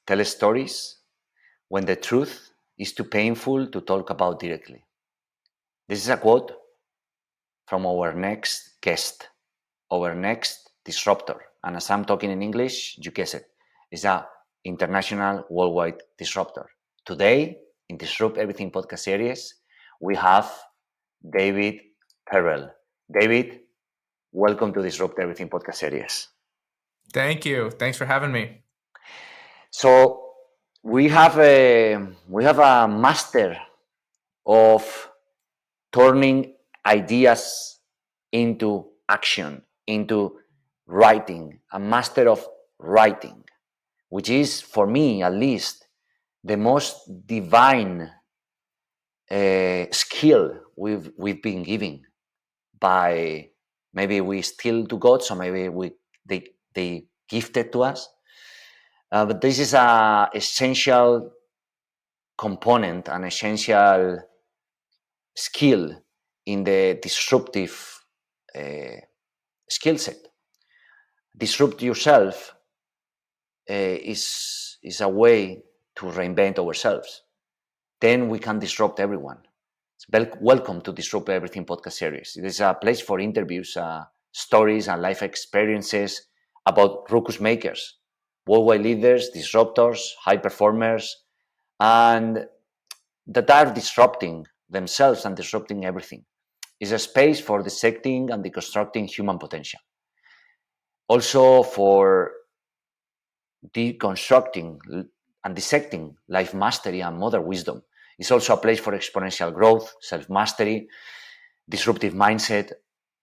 tell stories when the truth is too painful to talk about directly. This is a quote from our next guest, our next disruptor. And as I'm talking in English, you guess it. It's a international worldwide disruptor. Today, in Disrupt Everything podcast series, we have David Perel. David, welcome to Disrupt Everything podcast series. Thank you. Thanks for having me. So we have a master of turning ideas into action, into writing, a master of writing, which is, for me at least, the most divine skill we've been given by, maybe we steal to God, so maybe they gifted to us. But this is a essential component, an essential skill in the disruptive skill set. Disrupt yourself is a way to reinvent ourselves. Then we can disrupt everyone. Welcome to Disrupt Everything podcast series. It is a place for interviews, stories, and life experiences about ruckus makers, worldwide leaders, disruptors, high performers, and that are disrupting themselves and disrupting everything. It's a space for dissecting and deconstructing human potential. Also for deconstructing and dissecting life mastery and modern wisdom. It's also a place for exponential growth, self-mastery, disruptive mindset,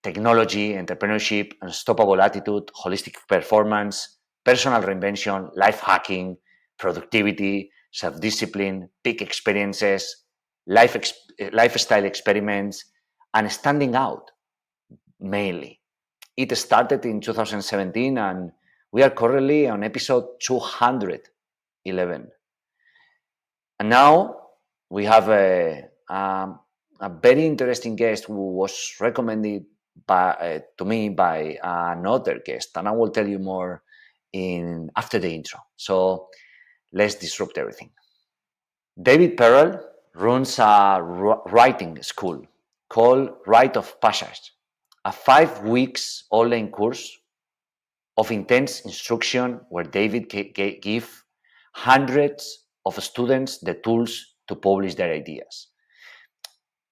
technology, entrepreneurship, unstoppable attitude, holistic performance, personal reinvention, life hacking, productivity, self-discipline, peak experiences, lifestyle experiments, and standing out, mainly. It started in 2017, and we are currently on episode 211. And now we have a very interesting guest who was recommended to me by another guest, and I will tell you more after the intro. So let's disrupt everything. David Perel runs a writing school called Rite of Passage, a 5 weeks online course of intense instruction where David gives hundreds of students the tools to publish their ideas,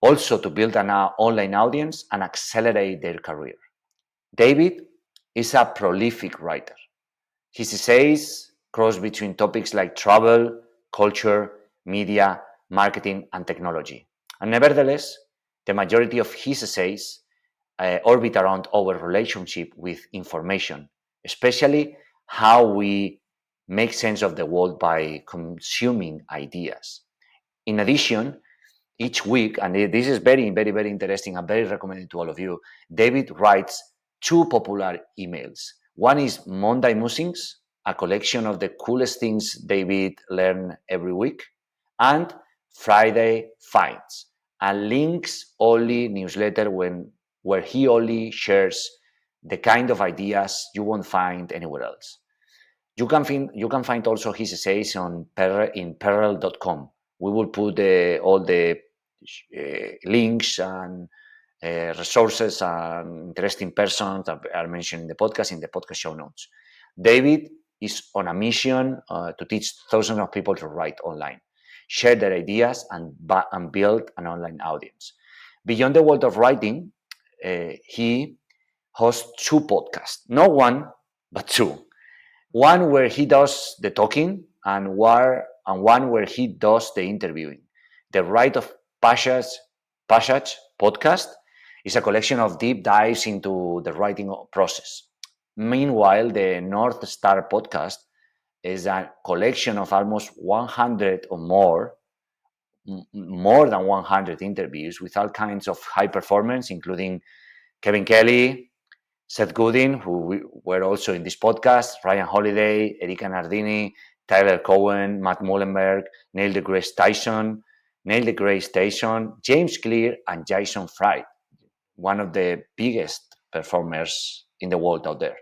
also to build an online audience and accelerate their career. David is a prolific writer. His essays cross between topics like travel, culture, media, marketing, and technology. And nevertheless, the majority of his essays orbit around our relationship with information, especially how we make sense of the world by consuming ideas. In addition, each week, and this is very, very, very interesting and very recommended to all of you, David writes 2 popular emails. One is Monday Musings, a collection of the coolest things David learned every week, and Friday Finds, a links-only newsletter where he only shares the kind of ideas you won't find anywhere else. You can find also his essays in perel.com. We will put all the links and resources and interesting persons that are mentioned in the podcast show notes. David is on a mission to teach thousands of people to write online, share their ideas, and build an online audience. Beyond the world of writing, he hosts 2 podcasts, not one, but 2. One where he does the talking and one where he does the interviewing. The Rite of Passage podcast is a collection of deep dives into the writing process. Meanwhile, the North Star podcast is a collection of almost 100 or more than 100 interviews with all kinds of high performance, including Kevin Kelly, Seth Godin, who were also in this podcast, Ryan Holiday, Erika Nardini, Tyler Cowen, Matt Mullenberg, Neil deGrasse Tyson, James Clear, and Jason Fried, one of the biggest performers in the world out there.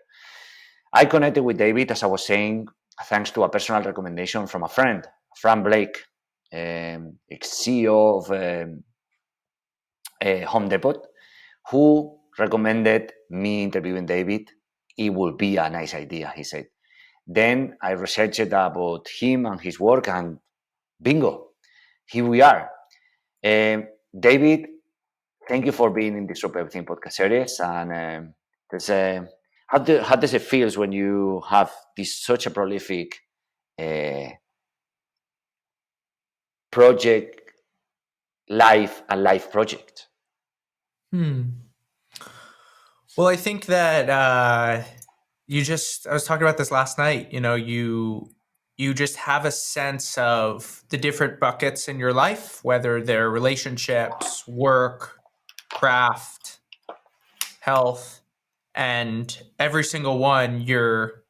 I connected with David, as I was saying, thanks to a personal recommendation from a friend, Fran Blake, ex-CEO of Home Depot, who recommended me interviewing David. It would be a nice idea, he said. Then I researched about him and his work, and bingo, here we are. David, thank you for being in the Disrupt Everything podcast series. And how does it feel when you have this such a prolific project, life project? Well, I think that I was talking about this last night. You just have a sense of the different buckets in your life, whether they're relationships, work, craft, health, and every single one you're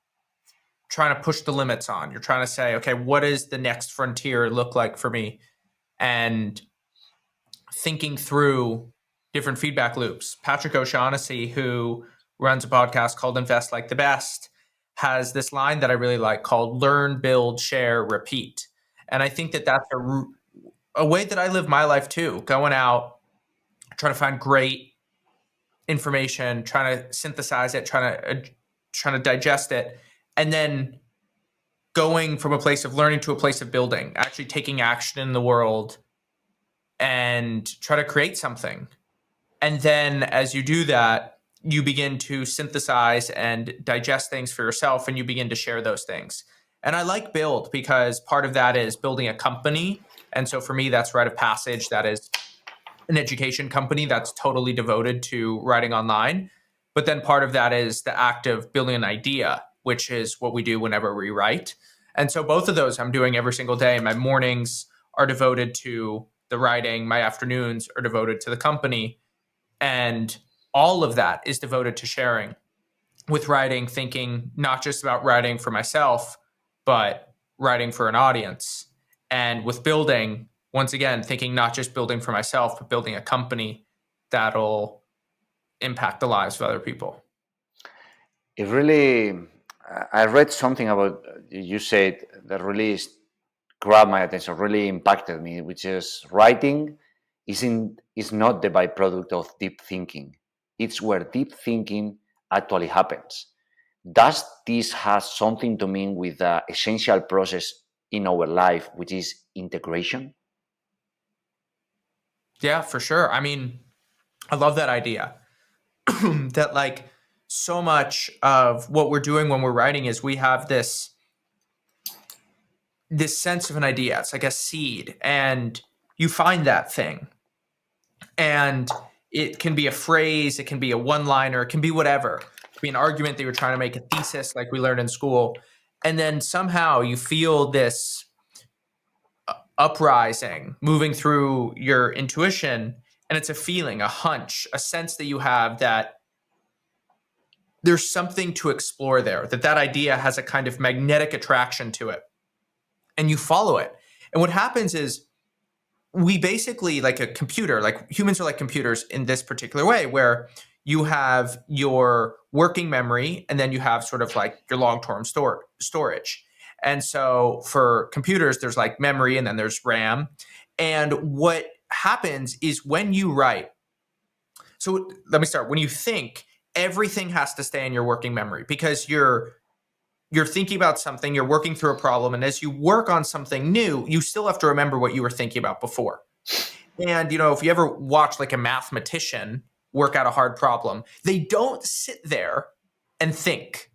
trying to push the limits on. You're trying to say, okay, what does the next frontier look like for me? And thinking through different feedback loops. Patrick O'Shaughnessy, who runs a podcast called Invest Like the Best, has this line that I really like called learn, build, share, repeat. And I think that that's a way that I live my life too, going out, trying to find great information, trying to synthesize it, trying to digest it, and then going from a place of learning to a place of building, actually taking action in the world and try to create something. And then as you do that, you begin to synthesize and digest things for yourself, and you begin to share those things. And I like build because part of that is building a company. And so for me, that's Rite of Passage. That is an education company that's totally devoted to writing online. But then part of that is the act of building an idea, which is what we do whenever we write. And so both of those I'm doing every single day. My mornings are devoted to the writing. My afternoons are devoted to the company. And all of that is devoted to sharing. With writing, thinking not just about writing for myself, but writing for an audience. And with building, once again, thinking not just building for myself, but building a company that'll impact the lives of other people. It really, I read something about, you said, that really grabbed my attention, really impacted me, which is writing is not the byproduct of deep thinking. It's where deep thinking actually happens. Does this have something to mean with the essential process in our life, which is integration? Yeah, for sure. I mean, I love that idea that like so much of what we're doing when we're writing is we have this sense of an idea. It's like a seed, and you find that thing. And it can be a phrase, it can be a one-liner, it can be whatever. It can be an argument that you're trying to make, a thesis like we learned in school. And then somehow you feel this uprising moving through your intuition, and it's a feeling, a hunch, a sense that you have that there's something to explore there, that idea has a kind of magnetic attraction to it, and you follow it. And what happens is we basically, like a computer, like humans are like computers in this particular way, where you have your working memory and then you have sort of like your long-term storage. And so for computers, there's like memory and then there's RAM. And what happens is when you write, so let me start. When you think, everything has to stay in your working memory because you're thinking about something, you're working through a problem, and as you work on something new, you still have to remember what you were thinking about before. And, if you ever watch like a mathematician work out a hard problem, they don't sit there and think.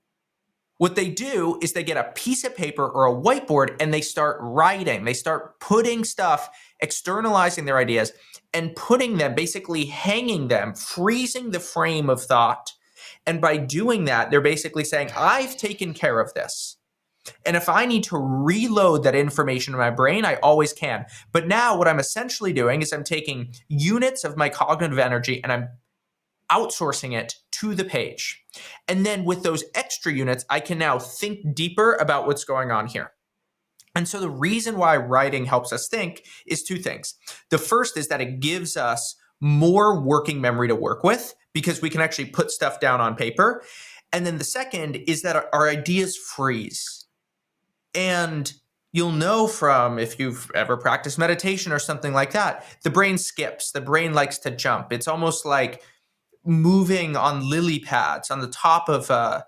What they do is they get a piece of paper or a whiteboard and they start writing. They start putting stuff, externalizing their ideas and putting them, basically hanging them, freezing the frame of thought. And by doing that, they're basically saying, I've taken care of this. And if I need to reload that information in my brain, I always can. But now what I'm essentially doing is I'm taking units of my cognitive energy and I'm outsourcing it to the page. And then with those extra units, I can now think deeper about what's going on here. And so the reason why writing helps us think is two things. The first is that it gives us more working memory to work with because we can actually put stuff down on paper. And then the second is that our ideas freeze. And you'll know from, if you've ever practiced meditation or something like that, the brain skips, the brain likes to jump. It's almost like moving on lily pads on the top of a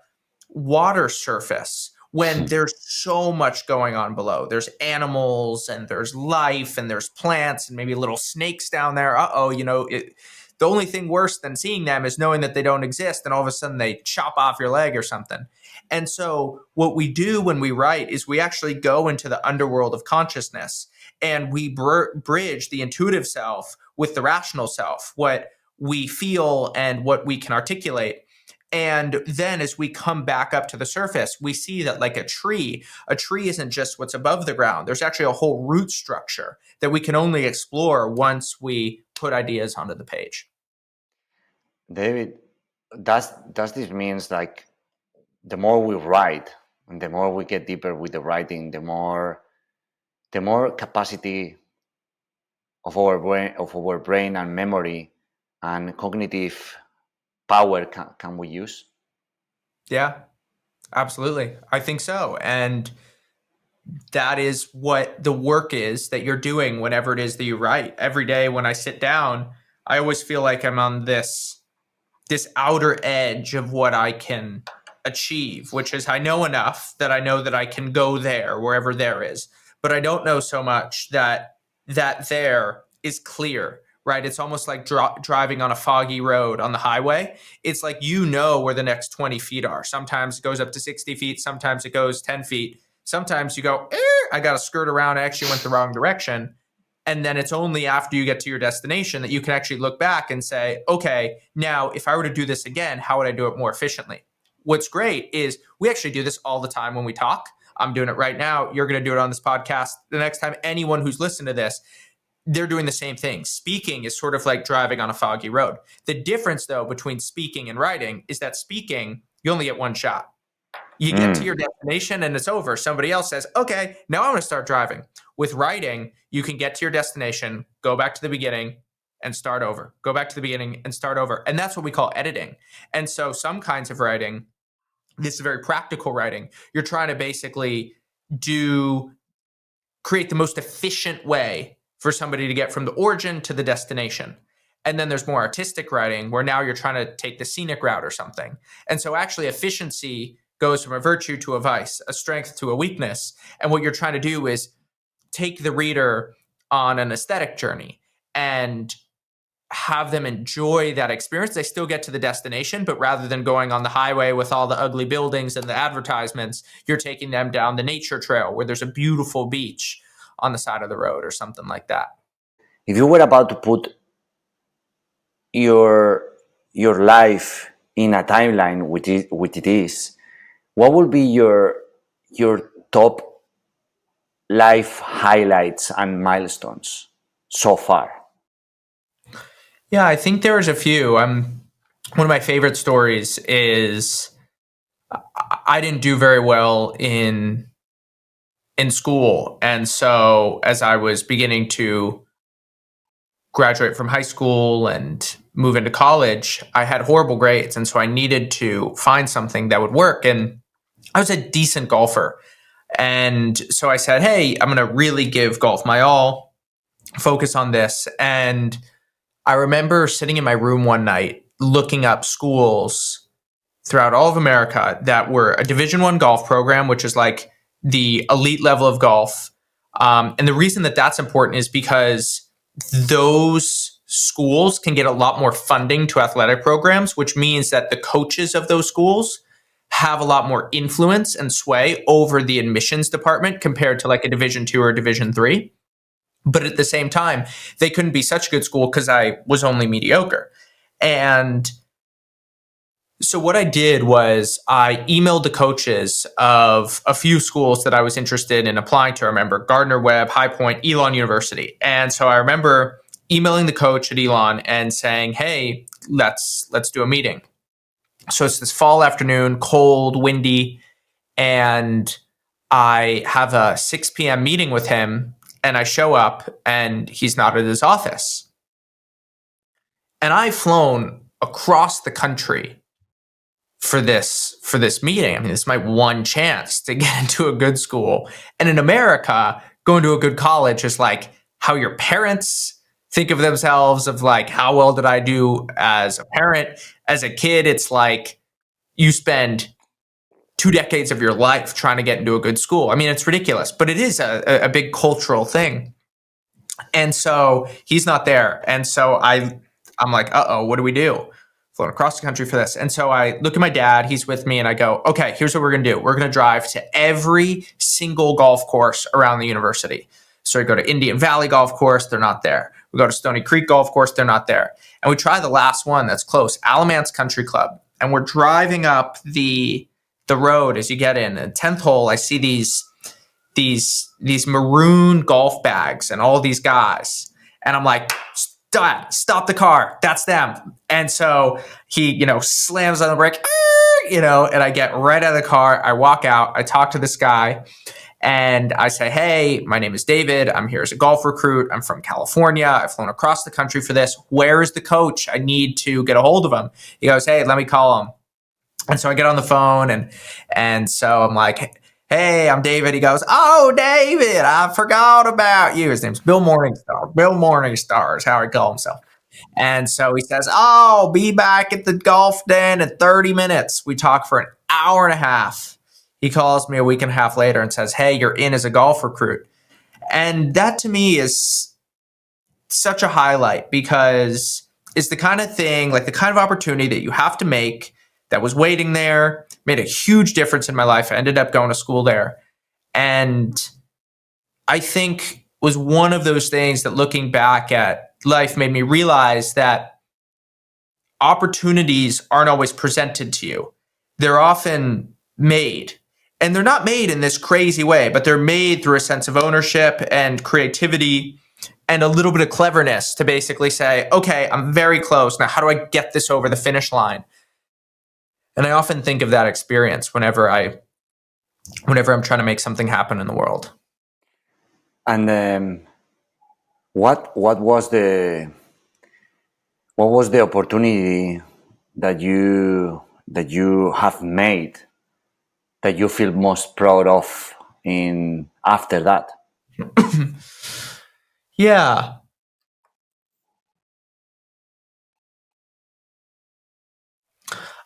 water surface when there's so much going on below. There's animals and there's life and there's plants and maybe little snakes down there. The only thing worse than seeing them is knowing that they don't exist, and all of a sudden they chop off your leg or something. And so what we do when we write is we actually go into the underworld of consciousness, and we bridge the intuitive self with the rational self, what we feel and what we can articulate. And then as we come back up to the surface, we see that, like a tree isn't just what's above the ground. There's actually a whole root structure that we can only explore once we put ideas onto the page. David, does this means like the more we write and the more we get deeper with the writing, the more capacity of our brain and memory and cognitive power can we use? Yeah, absolutely. I think so. And that is what the work is that you're doing whenever it is that you write. Every day when I sit down, I always feel like I'm on this outer edge of what I can achieve, which is I know enough that I know that I can go there, wherever there is. But I don't know so much that there is clear, right? It's almost like driving on a foggy road on the highway. It's like, where the next 20 feet are. Sometimes it goes up to 60 feet. Sometimes it goes 10 feet. Sometimes you go, I got to skirt around. I actually went the wrong direction. And then it's only after you get to your destination that you can actually look back and say, okay, now if I were to do this again, how would I do it more efficiently? What's great is we actually do this all the time when we talk. I'm doing it right now. You're going to do it on this podcast. The next time anyone who's listened to this, they're doing the same thing. Speaking is sort of like driving on a foggy road. The difference, though, between speaking and writing is that speaking, you only get one shot. You get to your destination and it's over. Somebody else says, okay, now I'm going to start driving. With writing, you can get to your destination, go back to the beginning and start over. Go back to the beginning and start over. And that's what we call editing. And so some kinds of writing, this is very practical writing. You're trying to basically create the most efficient way for somebody to get from the origin to the destination. And then there's more artistic writing where now you're trying to take the scenic route or something. And so actually efficiency goes from a virtue to a vice, a strength to a weakness. And what you're trying to do is take the reader on an aesthetic journey and have them enjoy that experience. They still get to the destination, but rather than going on the highway with all the ugly buildings and the advertisements, you're taking them down the nature trail where there's a beautiful beach on the side of the road or something like that. If you were about to put your life in a timeline, which it is, what would be your top life highlights and milestones so far? Yeah, I think there's a few. One of my favorite stories is I didn't do very well in school. And so as I was beginning to graduate from high school and move into college, I had horrible grades. And so I needed to find something that would work. And I was a decent golfer. And so I said, hey, I'm going to really give golf my all, focus on this. And I remember sitting in my room one night looking up schools throughout all of America that were a Division I golf program, which is like the elite level of golf. And the reason that that's important is because those schools can get a lot more funding to athletic programs, which means that the coaches of those schools have a lot more influence and sway over the admissions department compared to like a Division II or Division III. But at the same time, they couldn't be such a good school because I was only mediocre. And so what I did was I emailed the coaches of a few schools that I was interested in applying to. I remember Gardner-Webb, High Point, Elon University. And so I remember emailing the coach at Elon and saying, hey, let's do a meeting. So it's this fall afternoon, cold, windy, and I have a 6 p.m. meeting with him, and I show up and he's not at his office. And I've flown across the country for this meeting. I mean, this is my one chance to get into a good school. And in America, going to a good college is like how your parents think of themselves, of like, how well did I do as a parent? As a kid, it's like you spend 2 decades of your life trying to get into a good school. I mean, it's ridiculous, but it is a big cultural thing. And so he's not there. And so I'm like, uh-oh, what do we do? Flown across the country for this. And so I look at my dad, he's with me, and I go, okay, here's what we're going to do. We're going to drive to every single golf course around the university. So we go to Indian Valley Golf Course, they're not there. We go to Stony Creek Golf Course, they're not there. And we try the last one that's close, Alamance Country Club. And we're driving up the road as you get in. The 10th hole, I see these maroon golf bags and all these guys. And I'm like, stop the car. That's them. And so he, slams on the brake, and I get right out of the car. I walk out, I talk to this guy, and I say, hey, my name is David. I'm here as a golf recruit. I'm from California. I've flown across the country for this. Where is the coach? I need to get a hold of him. He goes, hey, let me call him. And so I get on the phone, and so I'm like, hey, I'm David. He goes, oh, David, I forgot about you. His name's Bill Morningstar. Bill Morningstar is how he calls himself. And so he says, oh, be back at the golf den in 30 minutes. We talk for an hour and a half. He calls me a week and a half later and says, hey, you're in as a golf recruit. And that to me is such a highlight, because it's the kind of thing, like the kind of opportunity that you have to make, that was waiting there, made a huge difference in my life. I ended up going to school there. And I think was one of those things that, looking back at life, made me realize that opportunities aren't always presented to you. They're often made. And they're not made in this crazy way, but they're made through a sense of ownership and creativity and a little bit of cleverness to basically say, okay, I'm very close. Now, how do I get this over the finish line? And I often think of that experience whenever I'm trying to make something happen in the world. And what was the opportunity that you have made that you feel most proud of in after that? Yeah.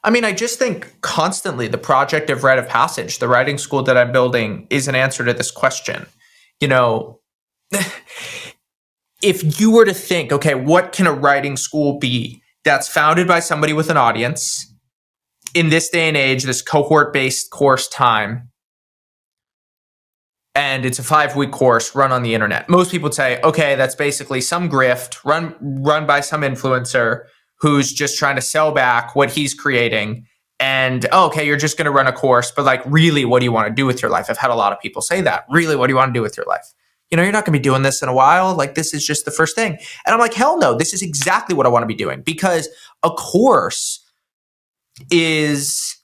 I mean, I just think constantly the project of Rite of Passage, the writing school that I'm building, is an answer to this question. If you were to think, okay, what can a writing school be that's founded by somebody with an audience in this day and age, this cohort-based course time, and it's a 5-week course run on the internet? Most people would say, okay, that's basically some grift run by some influencer who's just trying to sell back what he's creating. And, okay, you're just going to run a course, but like, really, what do you want to do with your life? I've had a lot of people say that. Really, what do you want to do with your life? You're not going to be doing this in a while. Like, this is just the first thing. And I'm like, hell no, this is exactly what I want to be doing, because a course is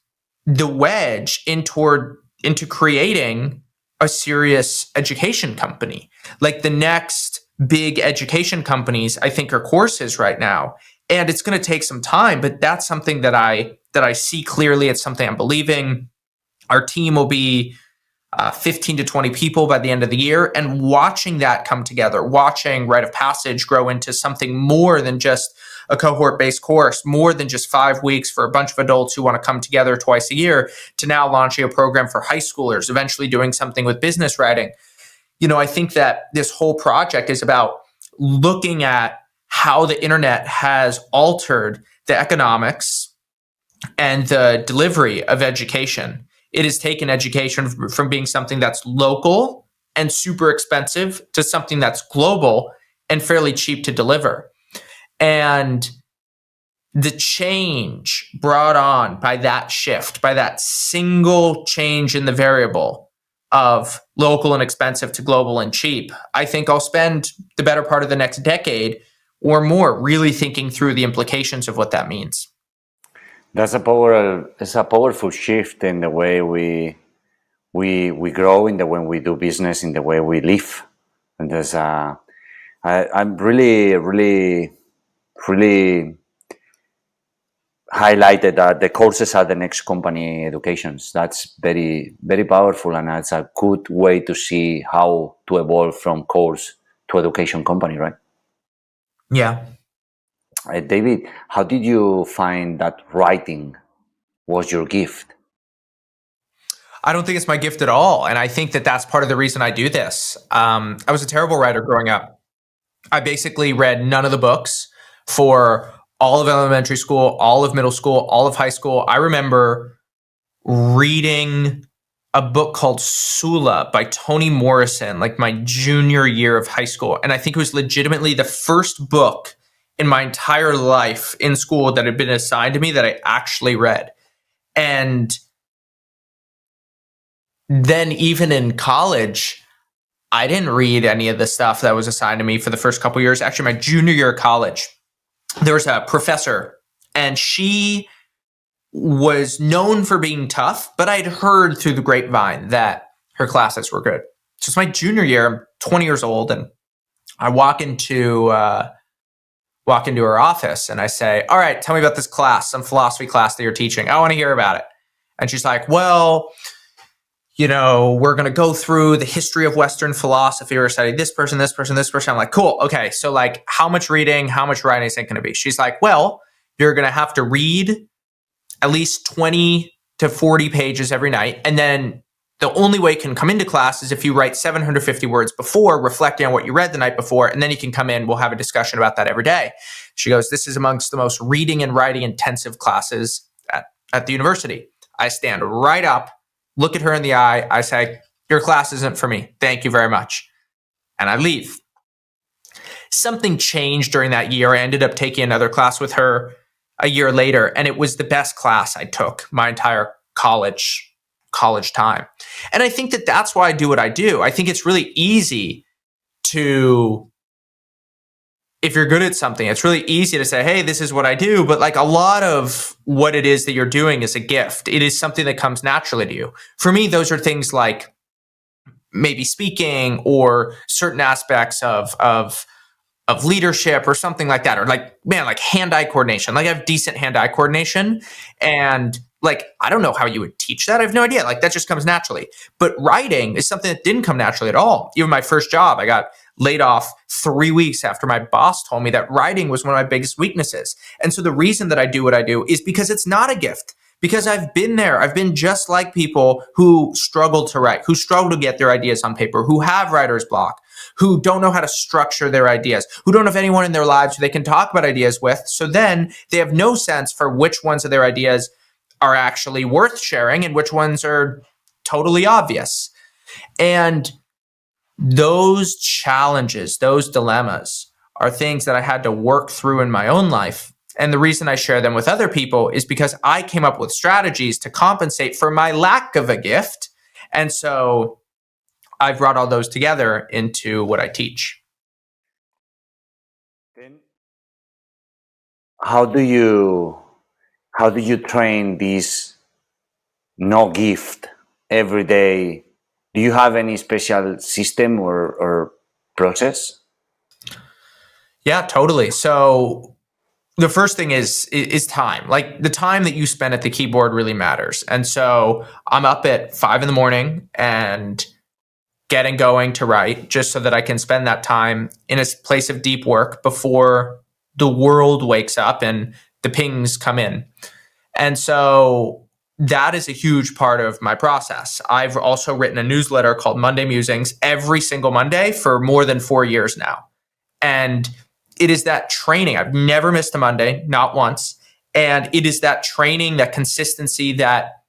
the wedge into creating a serious education company. Like, the next big education companies, I think, are courses right now. And it's going to take some time, but that's something that I see clearly. It's something I'm believing. Our team will be 15 to 20 people by the end of the year, and watching that come together, watching Rite of Passage grow into something more than just a cohort-based course, more than just 5 weeks for a bunch of adults who want to come together twice a year, to now launching a program for high schoolers, eventually doing something with business writing. I think that this whole project is about looking at how the internet has altered the economics and the delivery of education. It has taken education from being something that's local and super expensive to something that's global and fairly cheap to deliver. And the change brought on by that shift, by that single change in the variable of local and expensive to global and cheap, I think I'll spend the better part of the next decade or more really thinking through the implications of what that means. It's a powerful shift in the way we grow, in the way we do business, in the way we live. And I'm really highlighted that the courses are the next company educations. That's very, very powerful, and that's a good way to see how to evolve from course to education company, right? Yeah. David, how did you find that writing was your gift? I don't think it's my gift at all. And I think that that's part of the reason I do this. I was a terrible writer growing up. I basically read none of the books for all of elementary school, all of middle school, all of high school. I remember reading a book called Sula by Toni Morrison, like my junior year of high school. And I think it was legitimately the first book in my entire life in school that had been assigned to me that I actually read. And then even in college, I didn't read any of the stuff that was assigned to me for the first couple of years. Actually, my junior year of college, there was a professor, and she was known for being tough, but I'd heard through the grapevine that her classes were good. So it's my junior year. I'm 20 years old, and I walk into her office, and I say, "All right, tell me about this class, some philosophy class that you're teaching. I want to hear about it." And she's like, "Well, we're going to go through the history of Western philosophy. We're studying this person, this person, this person." I'm like, "Cool. Okay. So like how much reading, how much writing is it going to be?" She's like, "Well, you're going to have to read at least 20 to 40 pages every night. And then the only way you can come into class is if you write 750 words before, reflecting on what you read the night before. And then you can come in. We'll have a discussion about that every day." She goes, "This is amongst the most reading and writing intensive classes at the university." I stand right up, look at her in the eye. I say, "Your class isn't for me. Thank you very much." And I leave. Something changed during that year. I ended up taking another class with her a year later, and it was the best class I took my entire college time. And I think that that's why I do what I do. I think it's really easy to, if you're good at something, it's really easy to say, "Hey, this is what I do." But like a lot of what it is that you're doing is a gift. It is something that comes naturally to you. For me, those are things like maybe speaking or certain aspects of leadership or something like that. Or like hand-eye coordination. Like I have decent hand-eye coordination, and like, I don't know how you would teach that. I have no idea. Like that just comes naturally. But writing is something that didn't come naturally at all. Even my first job, I got laid off 3 weeks after my boss told me that writing was one of my biggest weaknesses. And so the reason that I do what I do is because it's not a gift. Because I've been there. I've been just like people who struggle to write, who struggle to get their ideas on paper, who have writer's block, who don't know how to structure their ideas, who don't have anyone in their lives who they can talk about ideas with. So then they have no sense for which ones of their ideas are actually worth sharing and which ones are totally obvious. And those challenges, those dilemmas are things that I had to work through in my own life. And the reason I share them with other people is because I came up with strategies to compensate for my lack of a gift. And so I've brought all those together into what I teach. Then how do you train this no gift every day? Do you have any special system or process? Yeah, totally. So the first thing is time. Like the time that you spend at the keyboard really matters. And so I'm up at 5 a.m. and getting going to write just so that I can spend that time in a place of deep work before the world wakes up and the pings come in. And so that is a huge part of my process. I've also written a newsletter called Monday Musings every single Monday for more than 4 years now. And it is that training. I've never missed a Monday, not once. And it is that training, that consistency, that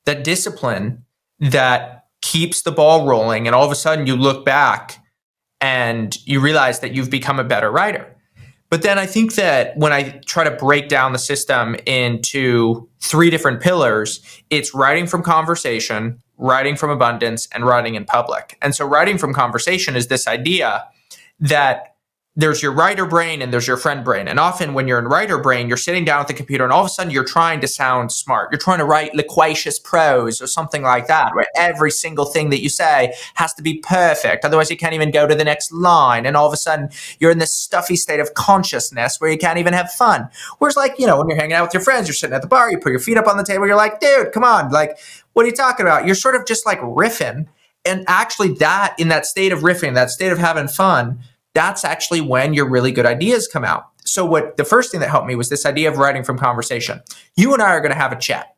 discipline that keeps the ball rolling. And all of a sudden you look back and you realize that you've become a better writer. But then I think that when I try to break down the system into 3 different pillars, it's writing from conversation, writing from abundance, and writing in public. And so writing from conversation is this idea that there's your writer brain and there's your friend brain. And often when you're in writer brain, you're sitting down at the computer and all of a sudden you're trying to sound smart. You're trying to write loquacious prose or something like that, where every single thing that you say has to be perfect. Otherwise you can't even go to the next line. And all of a sudden you're in this stuffy state of consciousness where you can't even have fun. Whereas when you're hanging out with your friends, you're sitting at the bar, you put your feet up on the table, you're like, dude, come on. What are you talking about? You're sort of just riffing. And actually that in that state of riffing, that state of having fun, that's actually when your really good ideas come out. So the first thing that helped me was this idea of writing from conversation. You and I are going to have a chat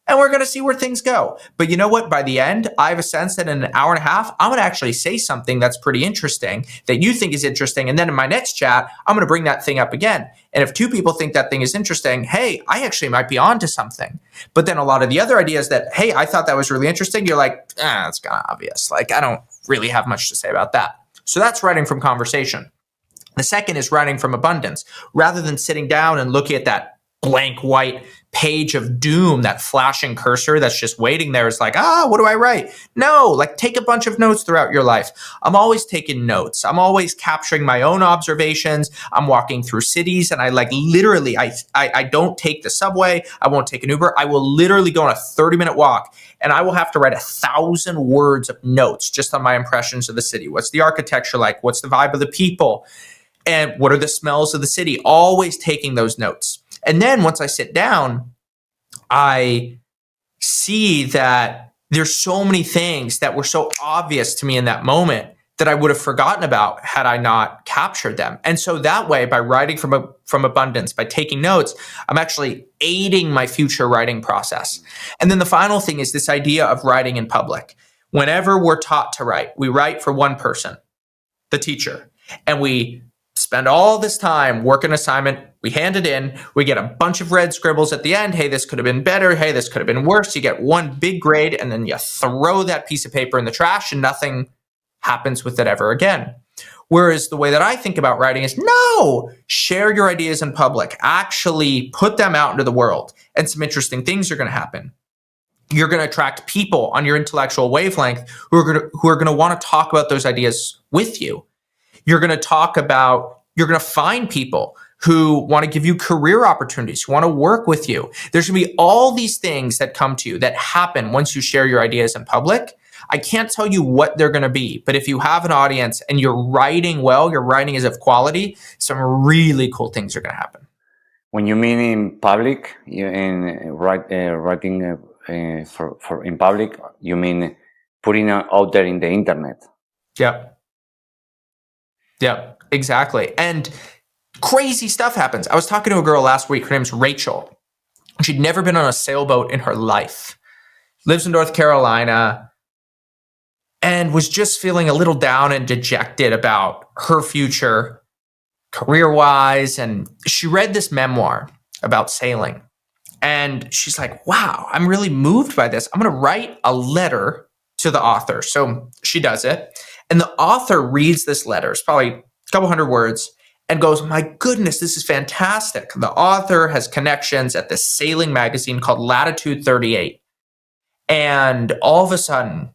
and we're going to see where things go. But you know what? By the end, I have a sense that in an hour and a half, I'm going to actually say something that's pretty interesting that you think is interesting. And then in my next chat, I'm going to bring that thing up again. And if two people think that thing is interesting, hey, I actually might be onto something. But then a lot of the other ideas that, hey, I thought that was really interesting, you're like, it's kind of obvious. I don't really have much to say about that. So that's writing from conversation. The second is writing from abundance. Rather than sitting down and looking at that blank white page of doom, that flashing cursor that's just waiting there, is what do I write? No, take a bunch of notes throughout your life. I'm always taking notes. I'm always capturing my own observations. I'm walking through cities and I literally, I don't take the subway. I won't take an Uber. I will literally go on a 30-minute walk and I will have to write 1,000 words of notes just on my impressions of the city. What's the architecture like? What's the vibe of the people? And what are the smells of the city? Always taking those notes. And then once I sit down, I see that there's so many things that were so obvious to me in that moment that I would have forgotten about had I not captured them. And so that way, by writing from abundance, by taking notes, I'm actually aiding my future writing process. And then the final thing is this idea of writing in public. Whenever we're taught to write, we write for one person, the teacher, and we spend all this time working an assignment. We hand it in. We get a bunch of red scribbles at the end. Hey, this could have been better. Hey, this could have been worse. You get one big grade and then you throw that piece of paper in the trash and nothing happens with it ever again. Whereas the way that I think about writing is, no, share your ideas in public. Actually put them out into the world and some interesting things are going to happen. You're going to attract people on your intellectual wavelength who are going to want to talk about those ideas with you. You're going to find people who want to give you career opportunities, who want to work with you. There's going to be all these things that come to you that happen once you share your ideas in public. I can't tell you what they're going to be, but if you have an audience and you're writing well, your writing is of quality, some really cool things are going to happen. When you mean in public, writing for in public, you mean putting out there in the internet? Yeah, exactly. And crazy stuff happens. I was talking to a girl last week. Her name's Rachel. She'd never been on a sailboat in her life. Lives in North Carolina and was just feeling a little down and dejected about her future career-wise. And she read this memoir about sailing. And she's like, wow, I'm really moved by this. I'm going to write a letter to the author. So she does it. And the author reads this letter. It's probably a couple hundred words and goes, my goodness, this is fantastic. The author has connections at this sailing magazine called Latitude 38. And all of a sudden,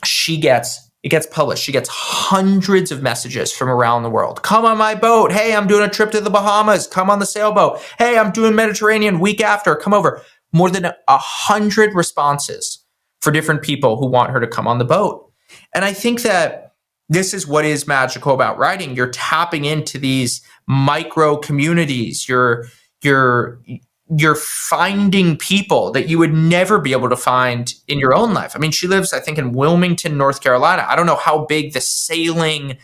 it gets published. She gets hundreds of messages from around the world. Come on my boat. Hey, I'm doing a trip to the Bahamas. Come on the sailboat. Hey, I'm doing Mediterranean week after. Come over. More than 100 responses for different people who want her to come on the boat. And I think that this is what is magical about writing. You're tapping into these micro communities. You're finding people that you would never be able to find in your own life. I mean, she lives, I think, in Wilmington, North Carolina. I don't know how big the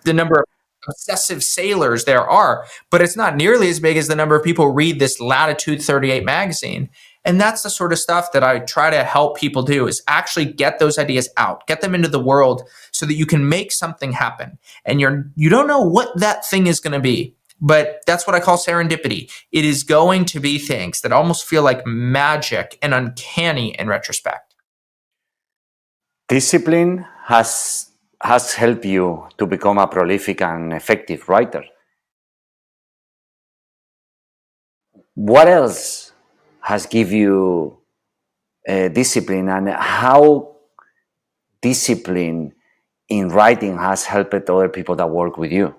number of obsessive sailors there are, but it's not nearly as big as the number of people who read this Latitude 38 magazine. And that's the sort of stuff that I try to help people do, is actually get those ideas out, get them into the world so that you can make something happen. And you don't know what that thing is going to be, but that's what I call serendipity. It is going to be things that almost feel like magic and uncanny in retrospect. Discipline has helped you to become a prolific and effective writer. What else has given you discipline, and how discipline in writing has helped other people that work with you?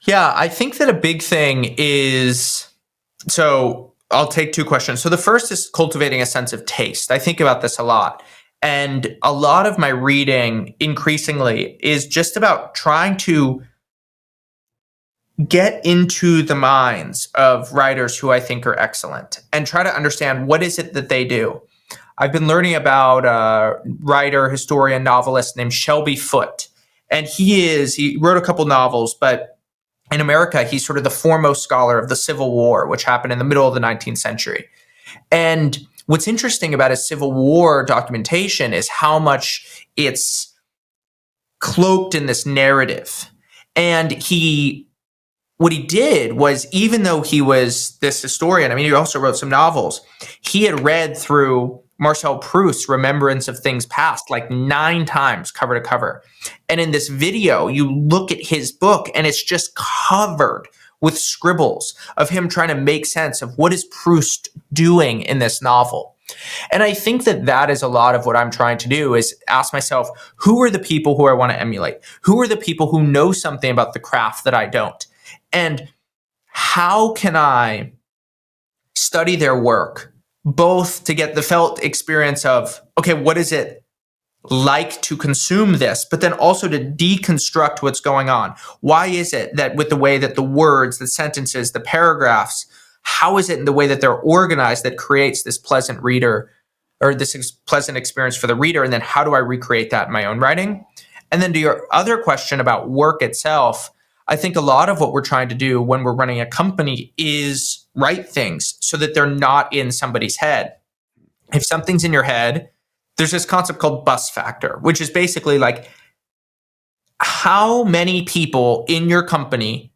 Yeah, I think that a big thing is, so I'll take two questions. So the first is cultivating a sense of taste. I think about this a lot. And a lot of my reading increasingly is just about trying to get into the minds of writers who I think are excellent and try to understand what is it that they do. I've been learning about a writer, historian, novelist named Shelby Foote. And he wrote a couple novels, but in America, he's sort of the foremost scholar of the Civil War, which happened in the middle of the 19th century. And what's interesting about his Civil War documentation is how much it's cloaked in this narrative. And what he did was, even though he was this historian, I mean, he also wrote some novels, he had read through Marcel Proust's Remembrance of Things Past like 9 times cover to cover. And in this video, you look at his book and it's just covered with scribbles of him trying to make sense of what is Proust doing in this novel. And I think that that is a lot of what I'm trying to do, is ask myself, who are the people who I want to emulate? Who are the people who know something about the craft that I don't? And how can I study their work, both to get the felt experience of, okay, what is it like to consume this, but then also to deconstruct what's going on? Why is it that with the way that the words, the sentences, the paragraphs, how is it in the way that they're organized that creates this pleasant reader, or this pleasant experience for the reader? And then how do I recreate that in my own writing? And then to your other question about work itself, I think a lot of what we're trying to do when we're running a company is write things so that they're not in somebody's head. If something's in your head, there's this concept called bus factor, which is basically like, how many people in your company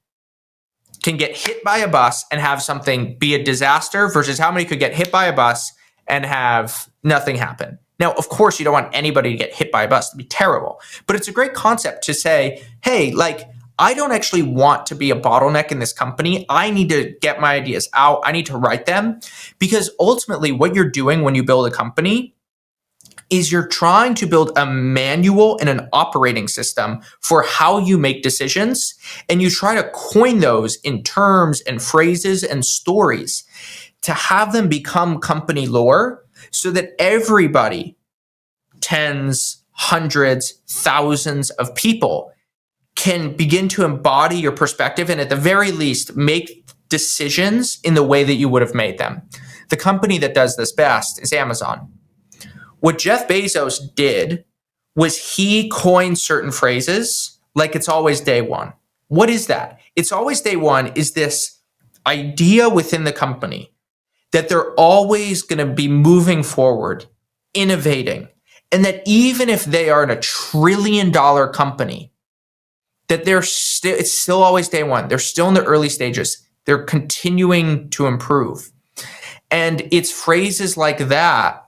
can get hit by a bus and have something be a disaster versus how many could get hit by a bus and have nothing happen. Now, of course, you don't want anybody to get hit by a bus. It'd be terrible. But it's a great concept to say, hey, like, I don't actually want to be a bottleneck in this company. I need to get my ideas out. I need to write them, because ultimately what you're doing when you build a company is you're trying to build a manual and an operating system for how you make decisions. And you try to coin those in terms and phrases and stories to have them become company lore, so that everybody, tens, hundreds, thousands of people, can begin to embody your perspective and at the very least make decisions in the way that you would have made them. The company that does this best is Amazon. What Jeff Bezos did was he coined certain phrases like it's always day one. What is that? It's always day one is this idea within the company that they're always going to be moving forward, innovating, and that even if they are in a $1 trillion company, that it's still always day one. They're still in the early stages. They're continuing to improve. And it's phrases like that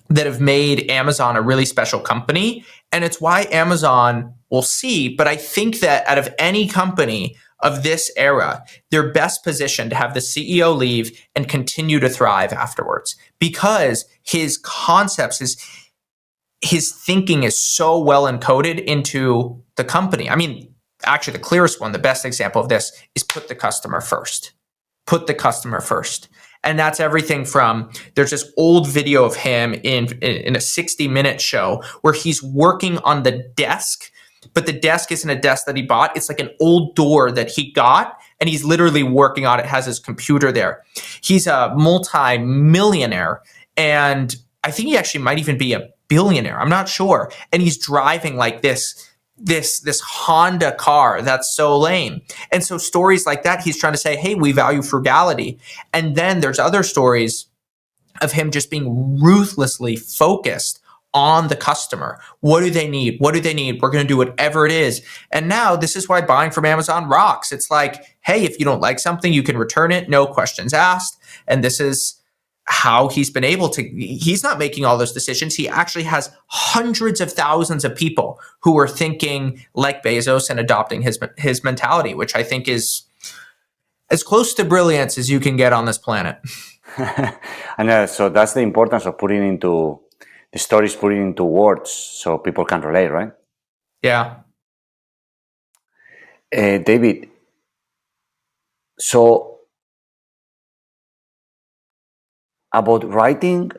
that have made Amazon a really special company. And it's why Amazon will see. But I think that out of any company of this era, they're best positioned to have the CEO leave and continue to thrive afterwards, because his concepts, his thinking is so well encoded into the company. I mean, actually, the clearest one, the best example of this is put the customer first. Put the customer first. And that's everything from, there's this old video of him in a 60-minute show where he's working on the desk, but the desk isn't a desk that he bought. It's like an old door that he got, and he's literally working on it, has his computer there. He's a multi-millionaire, and I think he actually might even be a billionaire. I'm not sure. And he's driving like this Honda car that's so lame. And so stories like that, he's trying to say, hey, we value frugality. And then there's other stories of him just being ruthlessly focused on the customer. What do they need? What do they need? We're going to do whatever it is. And now this is why buying from Amazon rocks. It's like, hey, if you don't like something, you can return it. No questions asked. And this is how he's been able to, he's not making all those decisions. He actually has hundreds of thousands of people who are thinking like Bezos and adopting his mentality, which I think is as close to brilliance as you can get on this planet. And so that's the importance of putting into the stories put it into words so people can relate, right? Yeah. David, so about writing,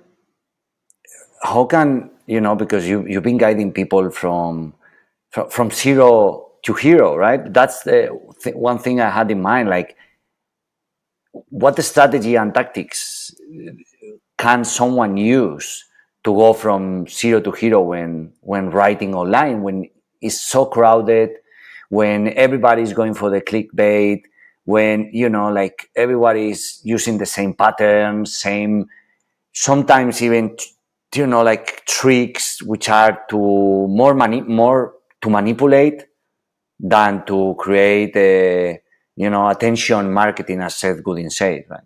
how can because you've been guiding people from zero to hero, right? That's the one thing I had in mind. Like, what strategy and tactics can someone use to go from zero to hero when writing online, when it's so crowded, when everybody's going for the clickbait, when like everybody's using the same patterns, same, sometimes even like tricks which are to more to manipulate than to create a attention marketing, as Seth Godin said, right?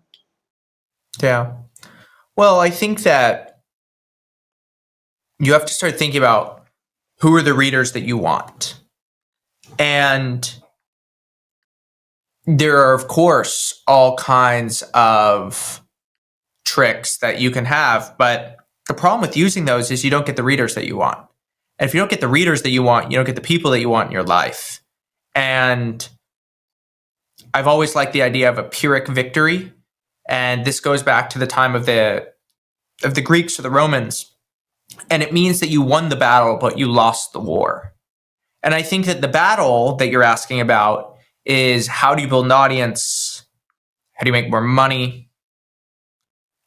Yeah. Well, I think that you have to start thinking about who are the readers that you want. And there are, of course, all kinds of tricks that you can have, but the problem with using those is you don't get the readers that you want. And if you don't get the readers that you want, you don't get the people that you want in your life. And I've always liked the idea of a Pyrrhic victory. And this goes back to the time of the Greeks or the Romans. And it means that you won the battle, but you lost the war. And I think that the battle that you're asking about is, how do you build an audience? How do you make more money?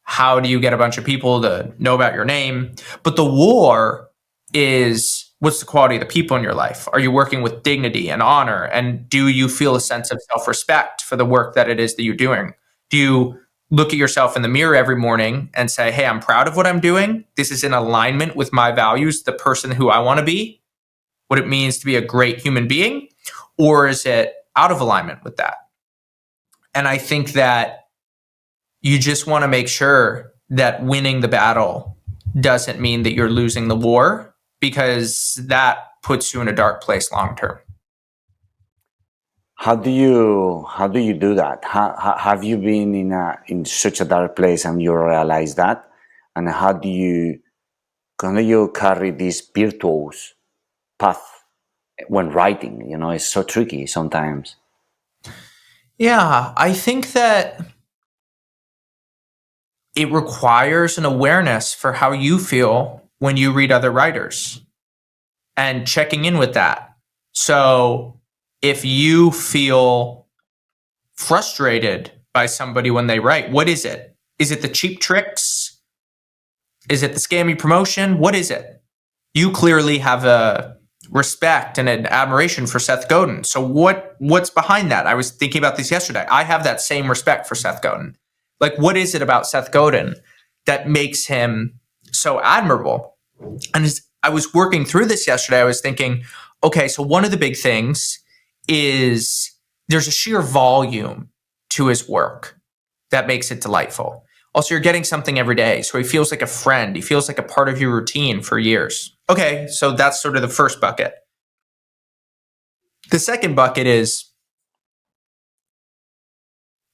How do you get a bunch of people to know about your name? But the war is, what's the quality of the people in your life? Are you working with dignity and honor? And do you feel a sense of self-respect for the work that it is that you're doing? Do you look at yourself in the mirror every morning and say, hey, I'm proud of what I'm doing. This is in alignment with my values, the person who I want to be, what it means to be a great human being? Or is it out of alignment with that? And I think that you just want to make sure that winning the battle doesn't mean that you're losing the war, because that puts you in a dark place long term. How do you do that? Have you been in such a dark place and you realize that? And how do you carry this virtuous path when writing? It's so tricky sometimes. Yeah, I think that it requires an awareness for how you feel when you read other writers and checking in with that. So if you feel frustrated by somebody when they write, what is it? Is it the cheap tricks? Is it the scammy promotion? What is it? You clearly have a respect and an admiration for Seth Godin. So what's behind that? I was thinking about this yesterday. I have that same respect for Seth Godin. Like, what is it about Seth Godin that makes him so admirable? And as I was working through this yesterday, I was thinking, okay, so one of the big things is there's a sheer volume to his work that makes it delightful. Also, you're getting something every day. So he feels like a friend. He feels like a part of your routine for years. Okay, so that's sort of the first bucket. The second bucket is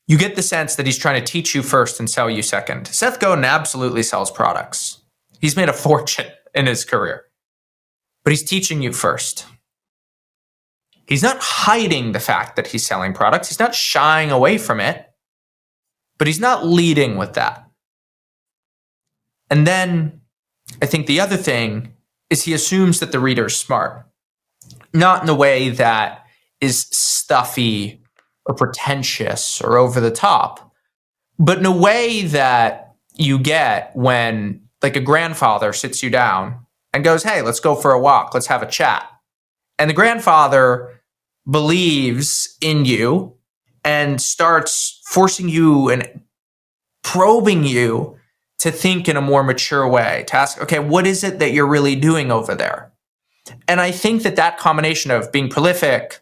you get the sense that he's trying to teach you first and sell you second. Seth Godin absolutely sells products. He's made a fortune in his career, but he's teaching you first. He's not hiding the fact that he's selling products. He's not shying away from it, but he's not leading with that. And then I think the other thing is he assumes that the reader is smart, not in a way that is stuffy or pretentious or over the top, but in a way that you get when, like, a grandfather sits you down and goes, hey, let's go for a walk. Let's have a chat. And the grandfather believes in you and starts forcing you and probing you to think in a more mature way, to ask, okay, what is it that you're really doing over there? And I think that that combination of being prolific,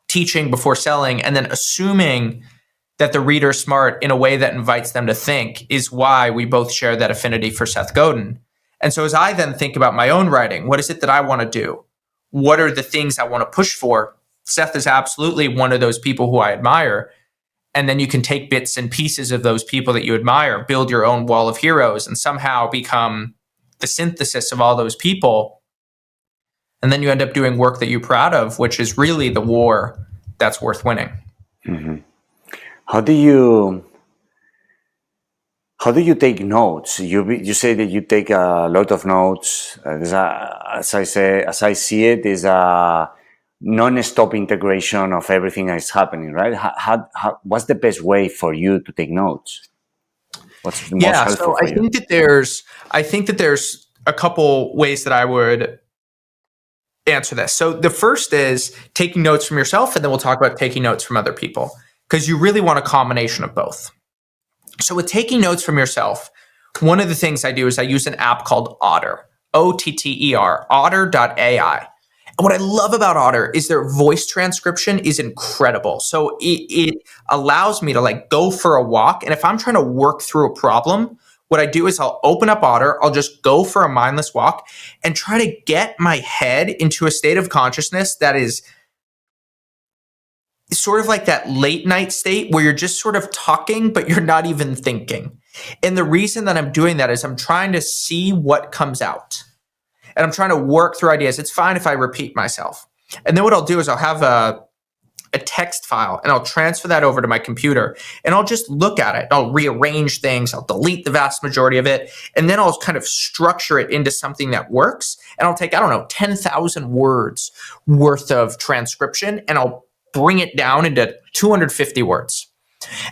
teaching before selling, and then assuming that the reader's smart in a way that invites them to think is why we both share that affinity for Seth Godin. And so as I then think about my own writing, what is it that I want to do? What are the things I want to push for? Seth is absolutely one of those people who I admire. And then you can take bits and pieces of those people that you admire, build your own wall of heroes, and somehow become the synthesis of all those people. And then you end up doing work that you're proud of, which is really the war that's worth winning. Mm-hmm. How do you take notes? You say that you take a lot of notes. As I see it, is a non-stop integration of everything that is happening, right? What's the best way for you to take notes? What's the most helpful for you? I think that there's a couple ways that I would answer this. So the first is taking notes from yourself, and then we'll talk about taking notes from other people, because you really want a combination of both. So with taking notes from yourself, one of the things I do is I use an app called Otter, Otter, otter.ai. And what I love about Otter is their voice transcription is incredible. So it allows me to like go for a walk. And if I'm trying to work through a problem, what I do is I'll open up Otter, I'll just go for a mindless walk and try to get my head into a state of consciousness that is sort of like that late night state where you're just sort of talking, but you're not even thinking. And the reason that I'm doing that is I'm trying to see what comes out. And I'm trying to work through ideas. It's fine if I repeat myself. And then what I'll do is I'll have a text file and I'll transfer that over to my computer and I'll just look at it. I'll rearrange things. I'll delete the vast majority of it. And then I'll kind of structure it into something that works. And I'll take, 10,000 words worth of transcription and I'll bring it down into 250 words.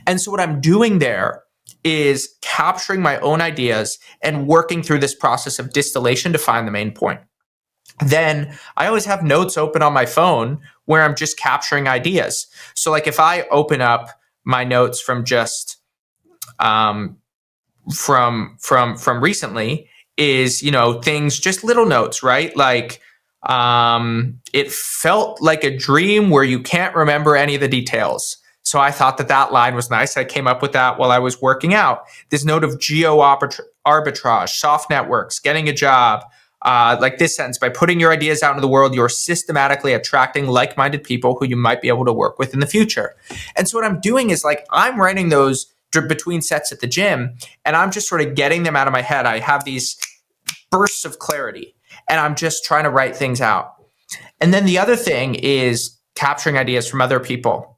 And so what I'm doing there is capturing my own ideas and working through this process of distillation to find the main point. Then I always have notes open on my phone where I'm just capturing ideas. So like if I open up my notes from just from recently is, things, just little notes, right? Like it felt like a dream where you can't remember any of the details. So I thought that line was nice. I came up with that while I was working out. This note of geo arbitrage, soft networks, getting a job, like this sentence, by putting your ideas out into the world, you're systematically attracting like-minded people who you might be able to work with in the future. And so what I'm doing is like, I'm writing those between sets at the gym and I'm just sort of getting them out of my head. I have these bursts of clarity and I'm just trying to write things out. And then the other thing is capturing ideas from other people.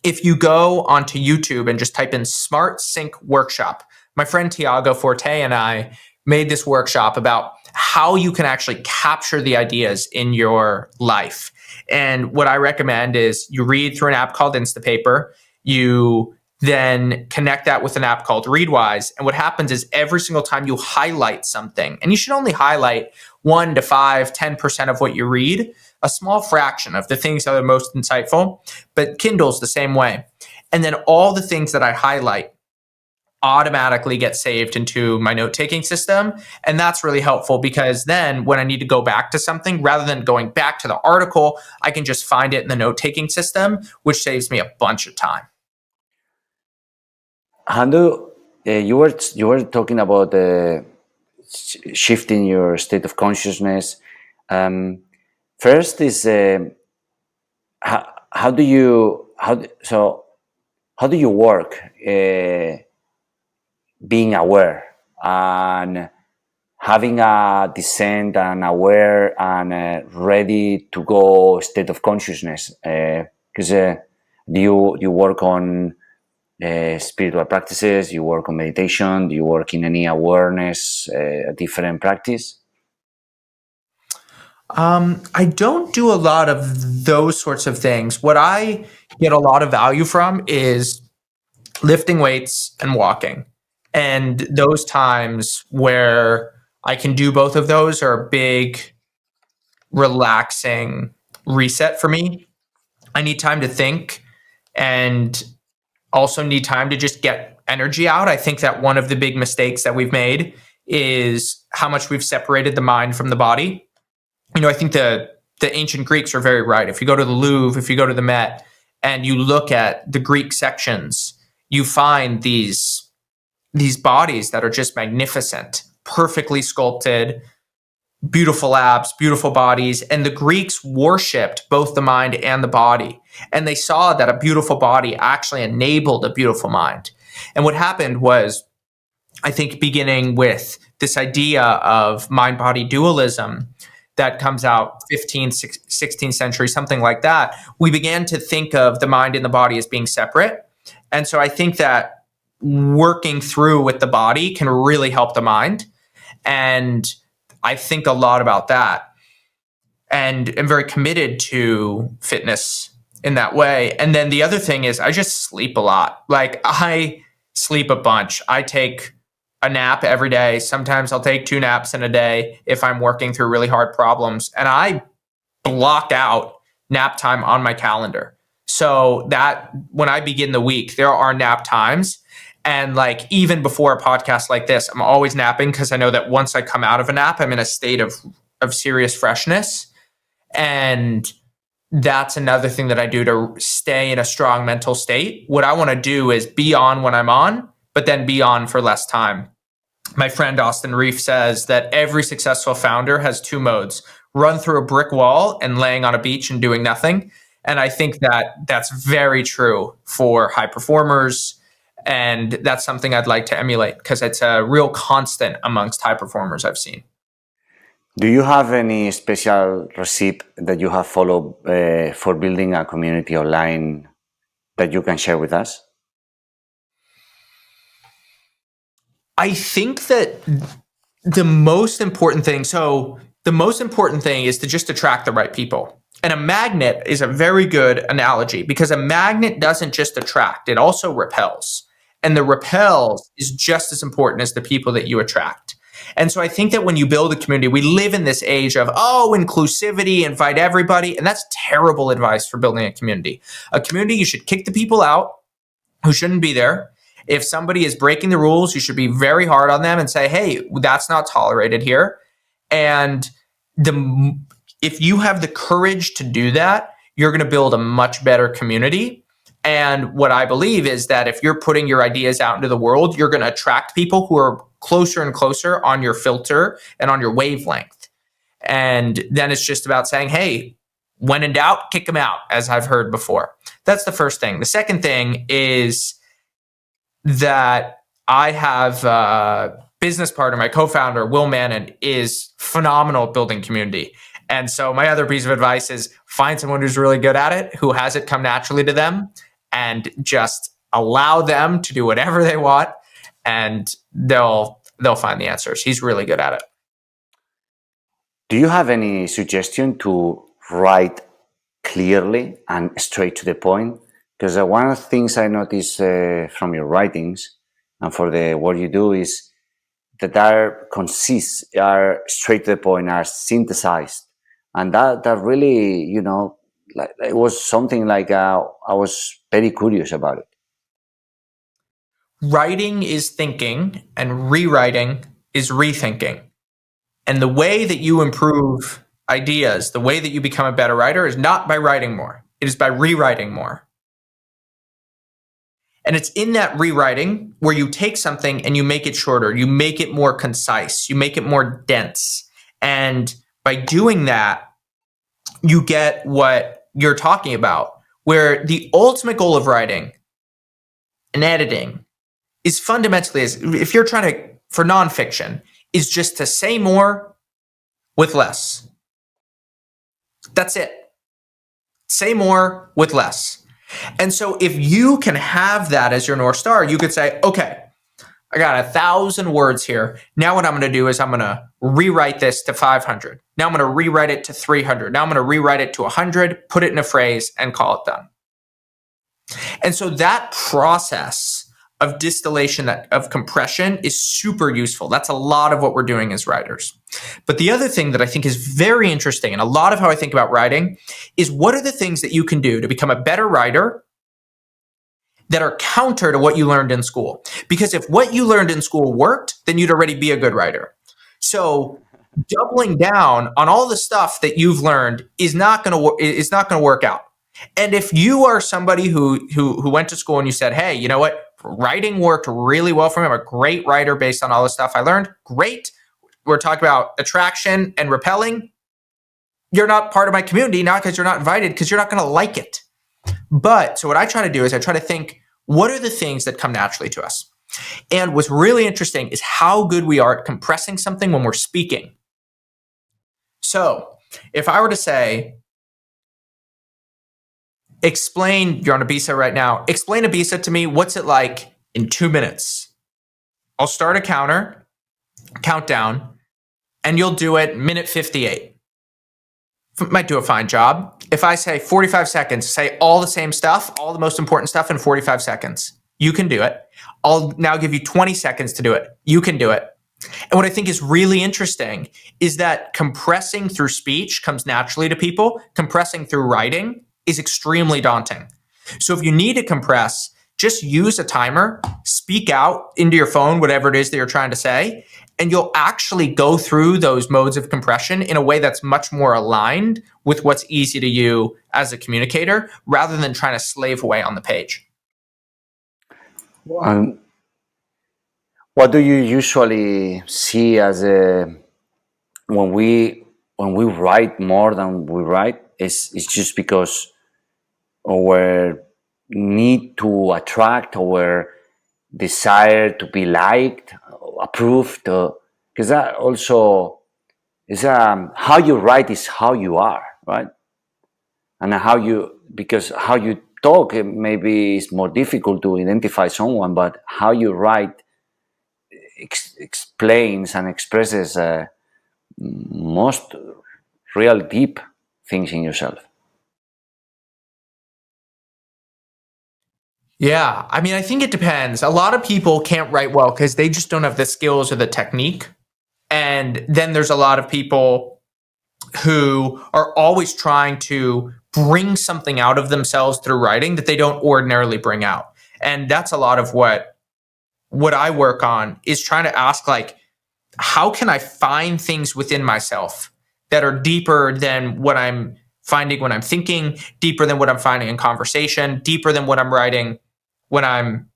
If you go onto YouTube and just type in Smart Sync Workshop, my friend Tiago Forte and I made this workshop about how you can actually capture the ideas in your life. And what I recommend is you read through an app called Instapaper. You then connect that with an app called Readwise. And what happens is every single time you highlight something, and you should only highlight 1 to 5, 10% of what you read, a small fraction of the things that are most insightful, but Kindle's the same way. And then all the things that I highlight automatically get saved into my note-taking system. And that's really helpful because then when I need to go back to something, rather than going back to the article, I can just find it in the note-taking system, which saves me a bunch of time. Hando, you were talking about shifting your state of consciousness. First is how do you work being aware and having a decent and aware and ready to go state of consciousness? Because do you work on spiritual practices? You work on meditation? Do you work in any awareness, different practice? I don't do a lot of those sorts of things. What I get a lot of value from is lifting weights and walking. And those times where I can do both of those are a big, relaxing reset for me. I need time to think and also need time to just get energy out. I think that one of the big mistakes that we've made is how much we've separated the mind from the body. I think the ancient Greeks are very right. If you go to the Louvre, if you go to the Met, and you look at the Greek sections, you find these bodies that are just magnificent, perfectly sculpted, beautiful abs, beautiful bodies. And the Greeks worshipped both the mind and the body. And they saw that a beautiful body actually enabled a beautiful mind. And what happened was I think beginning with this idea of mind-body dualism that comes out 15th, 16th century, something like that, we began to think of the mind and the body as being separate. And so I think that working through with the body can really help the mind. And I think a lot about that and am very committed to fitness in that way. And then the other thing is I just sleep a lot. Like I sleep a bunch. I take a nap every day. Sometimes I'll take 2 naps in a day if I'm working through really hard problems. And I block out nap time on my calendar. So that when I begin the week, there are nap times. And like even before a podcast like this, I'm always napping because I know that once I come out of a nap, I'm in a state of serious freshness. And that's another thing that I do to stay in a strong mental state. What I want to do is be on when I'm on, but then be on for less time. My friend Austin Reef says that every successful founder has 2 modes: run through a brick wall and laying on a beach and doing nothing. And I think that that's very true for high performers. And that's something I'd like to emulate because it's a real constant amongst high performers I've seen. Do you have any special recipe that you have followed for building a community online that you can share with us? I think that the most important thing is to just attract the right people. And a magnet is a very good analogy because a magnet doesn't just attract, it also repels. And the repels is just as important as the people that you attract. And so I think that when you build a community, we live in this age of, inclusivity, invite everybody. And that's terrible advice for building a community. A community, you should kick the people out who shouldn't be there. If somebody is breaking the rules, you should be very hard on them and say, hey, that's not tolerated here. And if you have the courage to do that, you're going to build a much better community. And what I believe is that if you're putting your ideas out into the world, you're going to attract people who are closer and closer on your filter and on your wavelength. And then it's just about saying, hey, when in doubt, kick them out, as I've heard before. That's the first thing. The second thing is that I have a business partner, my co-founder, Will Mannon, is phenomenal at building community. And so my other piece of advice is find someone who's really good at it, who has it come naturally to them, and just allow them to do whatever they want, and they'll find the answers. He's really good at it. Do you have any suggestion to write clearly and straight to the point? Because one of the things I notice from your writings and for the work you do is that are concise, are straight to the point, are synthesized. And that really, like it was something like I was very curious about it. Writing is thinking and rewriting is rethinking. And the way that you improve ideas, the way that you become a better writer is not by writing more. It is by rewriting more. And it's in that rewriting where you take something and you make it shorter, you make it more concise, you make it more dense. And by doing that, you get what you're talking about, where the ultimate goal of writing and editing is fundamentally, if you're trying to, for nonfiction, is just to say more with less. That's it. Say more with less. And so if you can have that as your North Star, you could say, okay, I got 1,000 words here. Now what I'm going to do is I'm going to rewrite this to 500. Now I'm going to rewrite it to 300. Now I'm going to rewrite it to 100, put it in a phrase and call it done. And so that process of distillation, of compression is super useful. That's a lot of what we're doing as writers. But the other thing that I think is very interesting, and a lot of how I think about writing, is what are the things that you can do to become a better writer that are counter to what you learned in school? Because if what you learned in school worked, then you'd already be a good writer. So doubling down on all the stuff that you've learned is not going to work out. And if you are somebody who went to school and you said, hey, you know what? Writing worked really well for me. I'm a great writer based on all the stuff I learned. Great. We're talking about attraction and repelling. You're not part of my community, not because you're not invited, because you're not going to like it. But so what I try to do is I try to think, what are the things that come naturally to us? And what's really interesting is how good we are at compressing something when we're speaking. So if I were to say, you're on Ibiza right now, explain Ibiza to me, what's it like in 2 minutes? I'll start a countdown, and you'll do it minute 58. Might do a fine job. If I say 45 seconds, say all the same stuff, all the most important stuff in 45 seconds. You can do it. I'll now give you 20 seconds to do it. You can do it. And what I think is really interesting is that compressing through speech comes naturally to people. Compressing through writing is extremely daunting. So if you need to compress, just use a timer, speak out into your phone, whatever it is that you're trying to say, and you'll actually go through those modes of compression in a way that's much more aligned with what's easy to you as a communicator, rather than trying to slave away on the page. What do you usually see as when we write more than we write? It's just because our need to attract, our desire to be liked, approved, because that also is how you write is how you are, right? And because how you talk maybe is more difficult to identify someone, but how you write explains and expresses most real deep things in yourself. Yeah, I mean, I think it depends. A lot of people can't write well because they just don't have the skills or the technique. And then there's a lot of people who are always trying to bring something out of themselves through writing that they don't ordinarily bring out. And that's a lot of what I work on, is trying to ask, like, how can I find things within myself that are deeper than what I'm finding when I'm thinking, deeper than what I'm finding in conversation, deeper than what I'm writing when I'm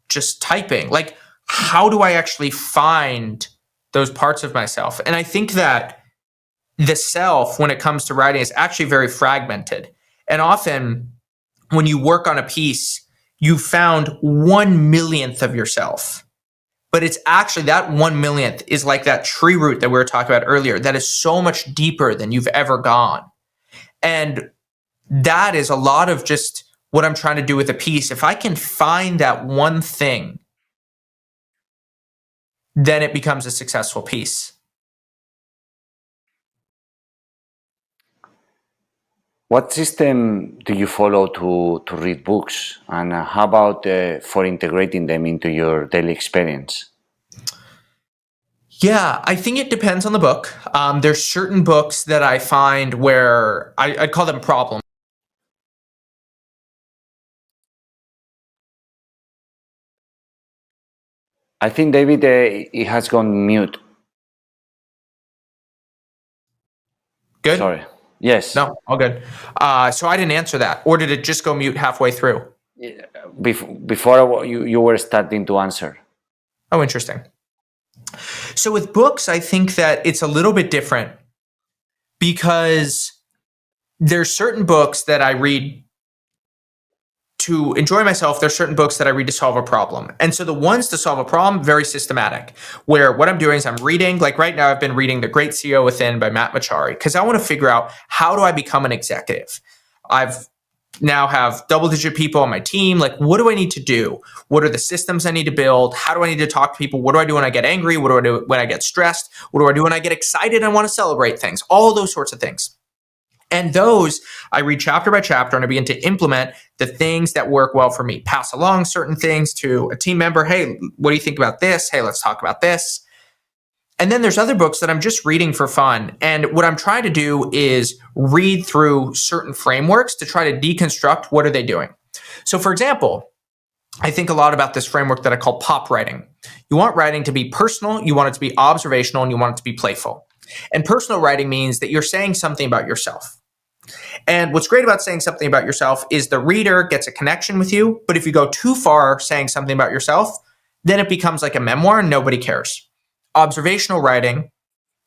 just typing? Like, how do I actually find those parts of myself? And I think that the self, when it comes to writing, is actually very fragmented. And often when you work on a piece, you found 1/1,000,000th of yourself. But it's actually that 1/1,000,000th is like that tree root that we were talking about earlier, that is so much deeper than you've ever gone. And that is a lot of just what I'm trying to do with a piece. If I can find that one thing, then it becomes a successful piece. What system do you follow to read books? And how about for integrating them into your daily experience? Yeah, I think it depends on the book. There's certain books that I find where I'd call them problems. I think, David, it has gone mute. Good? Sorry. Yes. No, all good. So I didn't answer that. Or did it just go mute halfway through? Before you were starting to answer. Oh, interesting. So with books, I think that it's a little bit different, because there's certain books that I read to enjoy myself. There's certain books that I read to solve a problem. And so the ones to solve a problem, very systematic, where what I'm doing is I'm reading, like right now I've been reading The Great CEO Within by Matt Machari, because I want to figure out, how do I become an executive? I've now have double-digit people on my team. Like, what do I need to do? What are the systems I need to build? How do I need to talk to people? What do I do when I get angry? What do I do when I get stressed? What do I do when I get excited and want to celebrate things? All those sorts of things. And those, I read chapter by chapter, and I begin to implement the things that work well for me. Pass along certain things to a team member. Hey, what do you think about this? Hey, let's talk about this. And then there's other books that I'm just reading for fun. And what I'm trying to do is read through certain frameworks to try to deconstruct what are they doing. So for example, I think a lot about this framework that I call pop writing. You want writing to be personal, you want it to be observational, and you want it to be playful. And personal writing means that you're saying something about yourself. And what's great about saying something about yourself is the reader gets a connection with you. But if you go too far saying something about yourself, then it becomes like a memoir and nobody cares. Observational writing,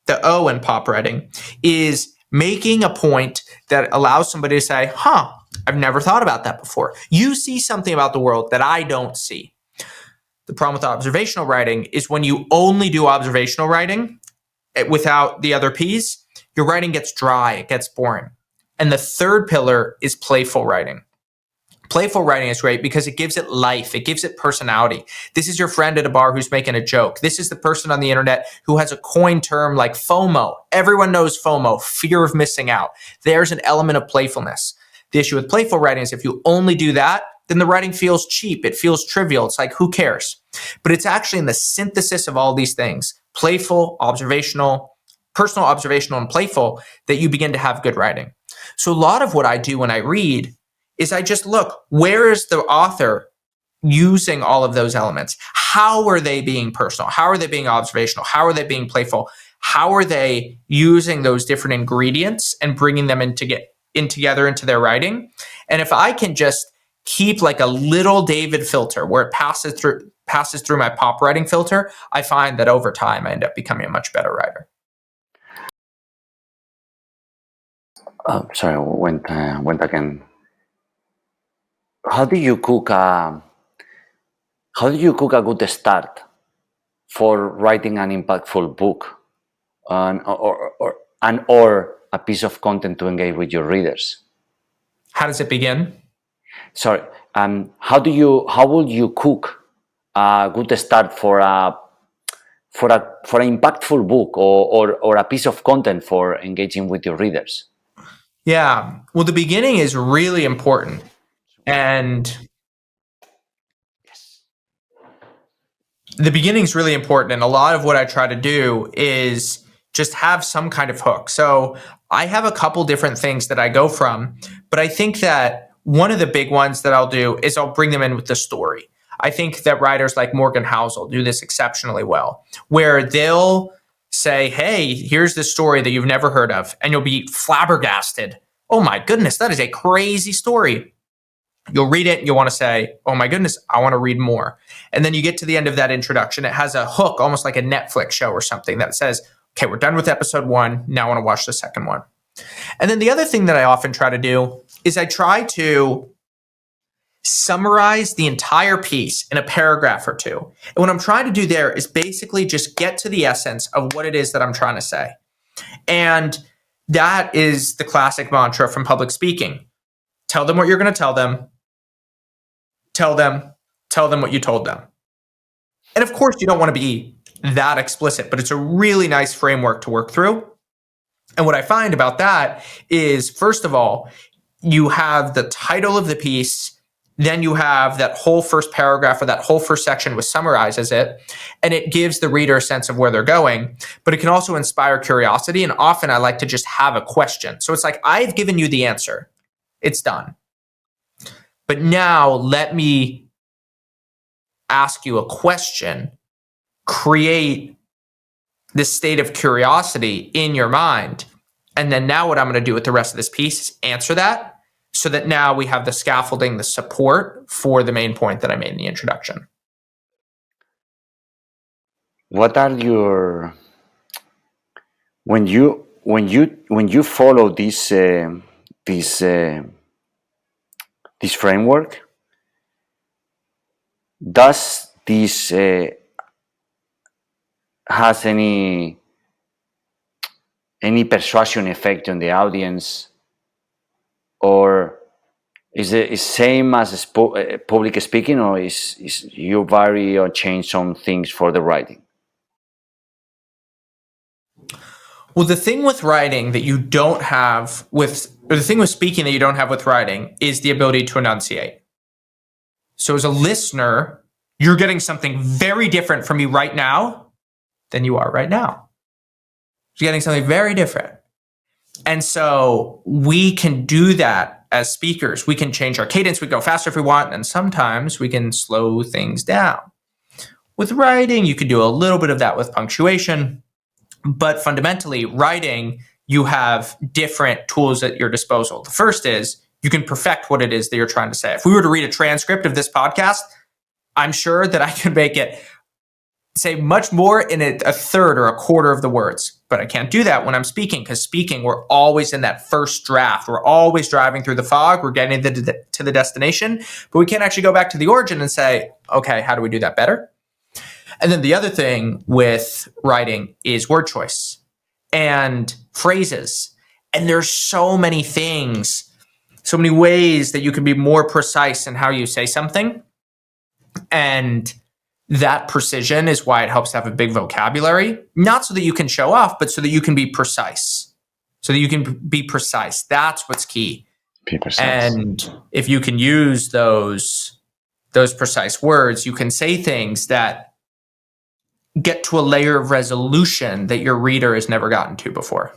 the O in pop writing, is making a point that allows somebody to say, I've never thought about that before. You see something about the world that I don't see. The problem with observational writing is when you only do observational writing without the other P's, your writing gets dry, it gets boring. And the third pillar is playful writing. Playful writing is great because it gives it life. It gives it personality. This is your friend at a bar who's making a joke. This is the person on the internet who has a coined term like FOMO. Everyone knows FOMO, fear of missing out. There's an element of playfulness. The issue with playful writing is if you only do that, then the writing feels cheap. It feels trivial. It's like, who cares? But it's actually in the synthesis of all these things, playful, observational, personal, observational, and playful, that you begin to have good writing. So a lot of what I do when I read is I just look, where is the author using all of those elements? How are they being personal? How are they being observational? How are they being playful? How are they using those different ingredients and bringing them together into their writing? And if I can just keep like a little David filter where it passes through my pop writing filter, I find that over time I end up becoming a much better writer. Sorry, went again. How do you cook a good start for writing an impactful book, or a piece of content to engage with your readers? How does it begin? Sorry, how will you cook a good start for an impactful book or a piece of content for engaging with your readers? Yeah, well, the beginning is really important. And the beginning is really important. And a lot of what I try to do is just have some kind of hook. So I have a couple different things that I go from, but I think that one of the big ones that I'll do is I'll bring them in with the story. I think that writers like Morgan Housel do this exceptionally well, where they'll say, hey, here's the story that you've never heard of, and you'll be flabbergasted. Oh my goodness, that is a crazy story. You'll read it and you'll want to say, oh my goodness, I want to read more. And then you get to the end of that introduction. It has a hook, almost like a Netflix show or something, that says, okay, we're done with episode 1. Now I want to watch the second one. And then the other thing that I often try to do is I try to summarize the entire piece in a paragraph or two. And what I'm trying to do there is basically just get to the essence of what it is that I'm trying to say. And that is the classic mantra from public speaking. Tell them what you're going to tell them. Tell them what you told them. And of course, you don't want to be that explicit, but it's a really nice framework to work through. And what I find about that is, first of all, you have the title of the piece, then you have that whole first paragraph or that whole first section which summarizes it, and it gives the reader a sense of where they're going, but it can also inspire curiosity. And often I like to just have a question. So it's like, I've given you the answer. It's done. But now let me ask you a question, create this state of curiosity in your mind. And then now what I'm going to do with the rest of this piece is answer that, so that now we have the scaffolding, the support for the main point that I made in the introduction. What are your, when you follow this framework, does this has any persuasion effect on the audience, or is it same as public speaking, or is you vary or change some things for the writing? Well, the thing with writing that you don't have with, or the thing with speaking that you don't have with writing, is the ability to enunciate. So as a listener, you're getting something very different from me right now than you are right now. You're getting something very different. And so we can do that as speakers. We can change our cadence. We go faster if we want. And sometimes we can slow things down. With writing, you can do a little bit of that with punctuation. But fundamentally, writing, you have different tools at your disposal. The first is you can perfect what it is that you're trying to say. If we were to read a transcript of this podcast, I'm sure that I could make it say much more in a third or a quarter of the words. But I can't do that when I'm speaking, because speaking, we're always in that first draft. We're always driving through the fog. We're getting to the destination, but we can't actually go back to the origin and say, okay, how do we do that better? And then the other thing with writing is word choice and phrases. And there's so many things, so many ways that you can be more precise in how you say something. And that precision is why it helps to have a big vocabulary, not so that you can show off, but so that you can be precise. So that you can be precise. That's what's key. Be precise. And if you can use those precise words, you can say things that get to a layer of resolution that your reader has never gotten to before.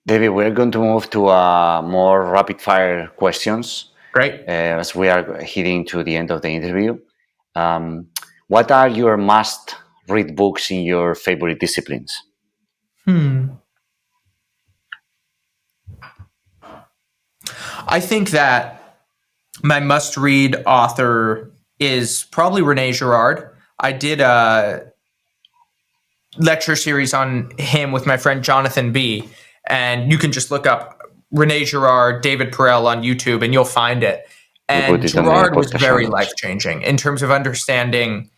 David, we're going to move to more rapid fire questions. Great. As we are heading to the end of the interview. What are your must read books in your favorite disciplines? I think that my must-read author is probably Rene Girard. I did a lecture series on him with my friend Jonathan B. And you can just look up Rene Girard, David Perel on YouTube, and you'll find it. And Girard was very life-changing in terms of understanding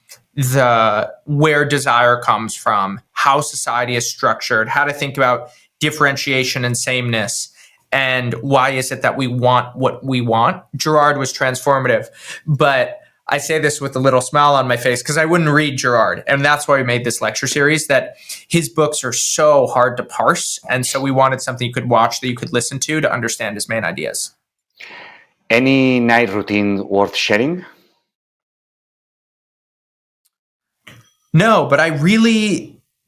where desire comes from, how society is structured, how to think about differentiation and sameness, and why is it that we want what we want. Girard was transformative. But I say this with a little smile on my face because I wouldn't read Girard. And that's why we made this lecture series, that his books are so hard to parse. And so we wanted something you could watch, that you could listen to understand his main ideas. Any night routine worth sharing? No, but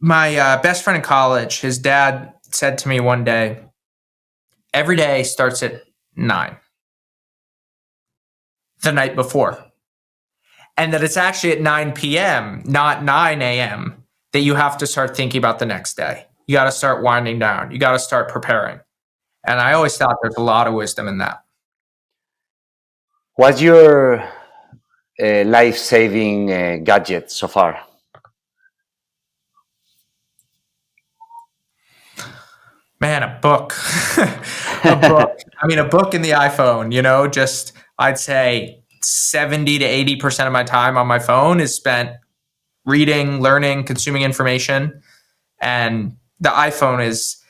my best friend in college, his dad said to me one day, every day starts at 9, the night before. And that it's actually at 9 p.m., not 9 a.m., that you have to start thinking about the next day. You got to start winding down. You got to start preparing. And I always thought there's a lot of wisdom in that. What's your life-saving gadget so far? Man, a book. A book. I mean, a book in the iPhone, just I'd say 70 to 80% of my time on my phone is spent reading, learning, consuming information. And the iPhone is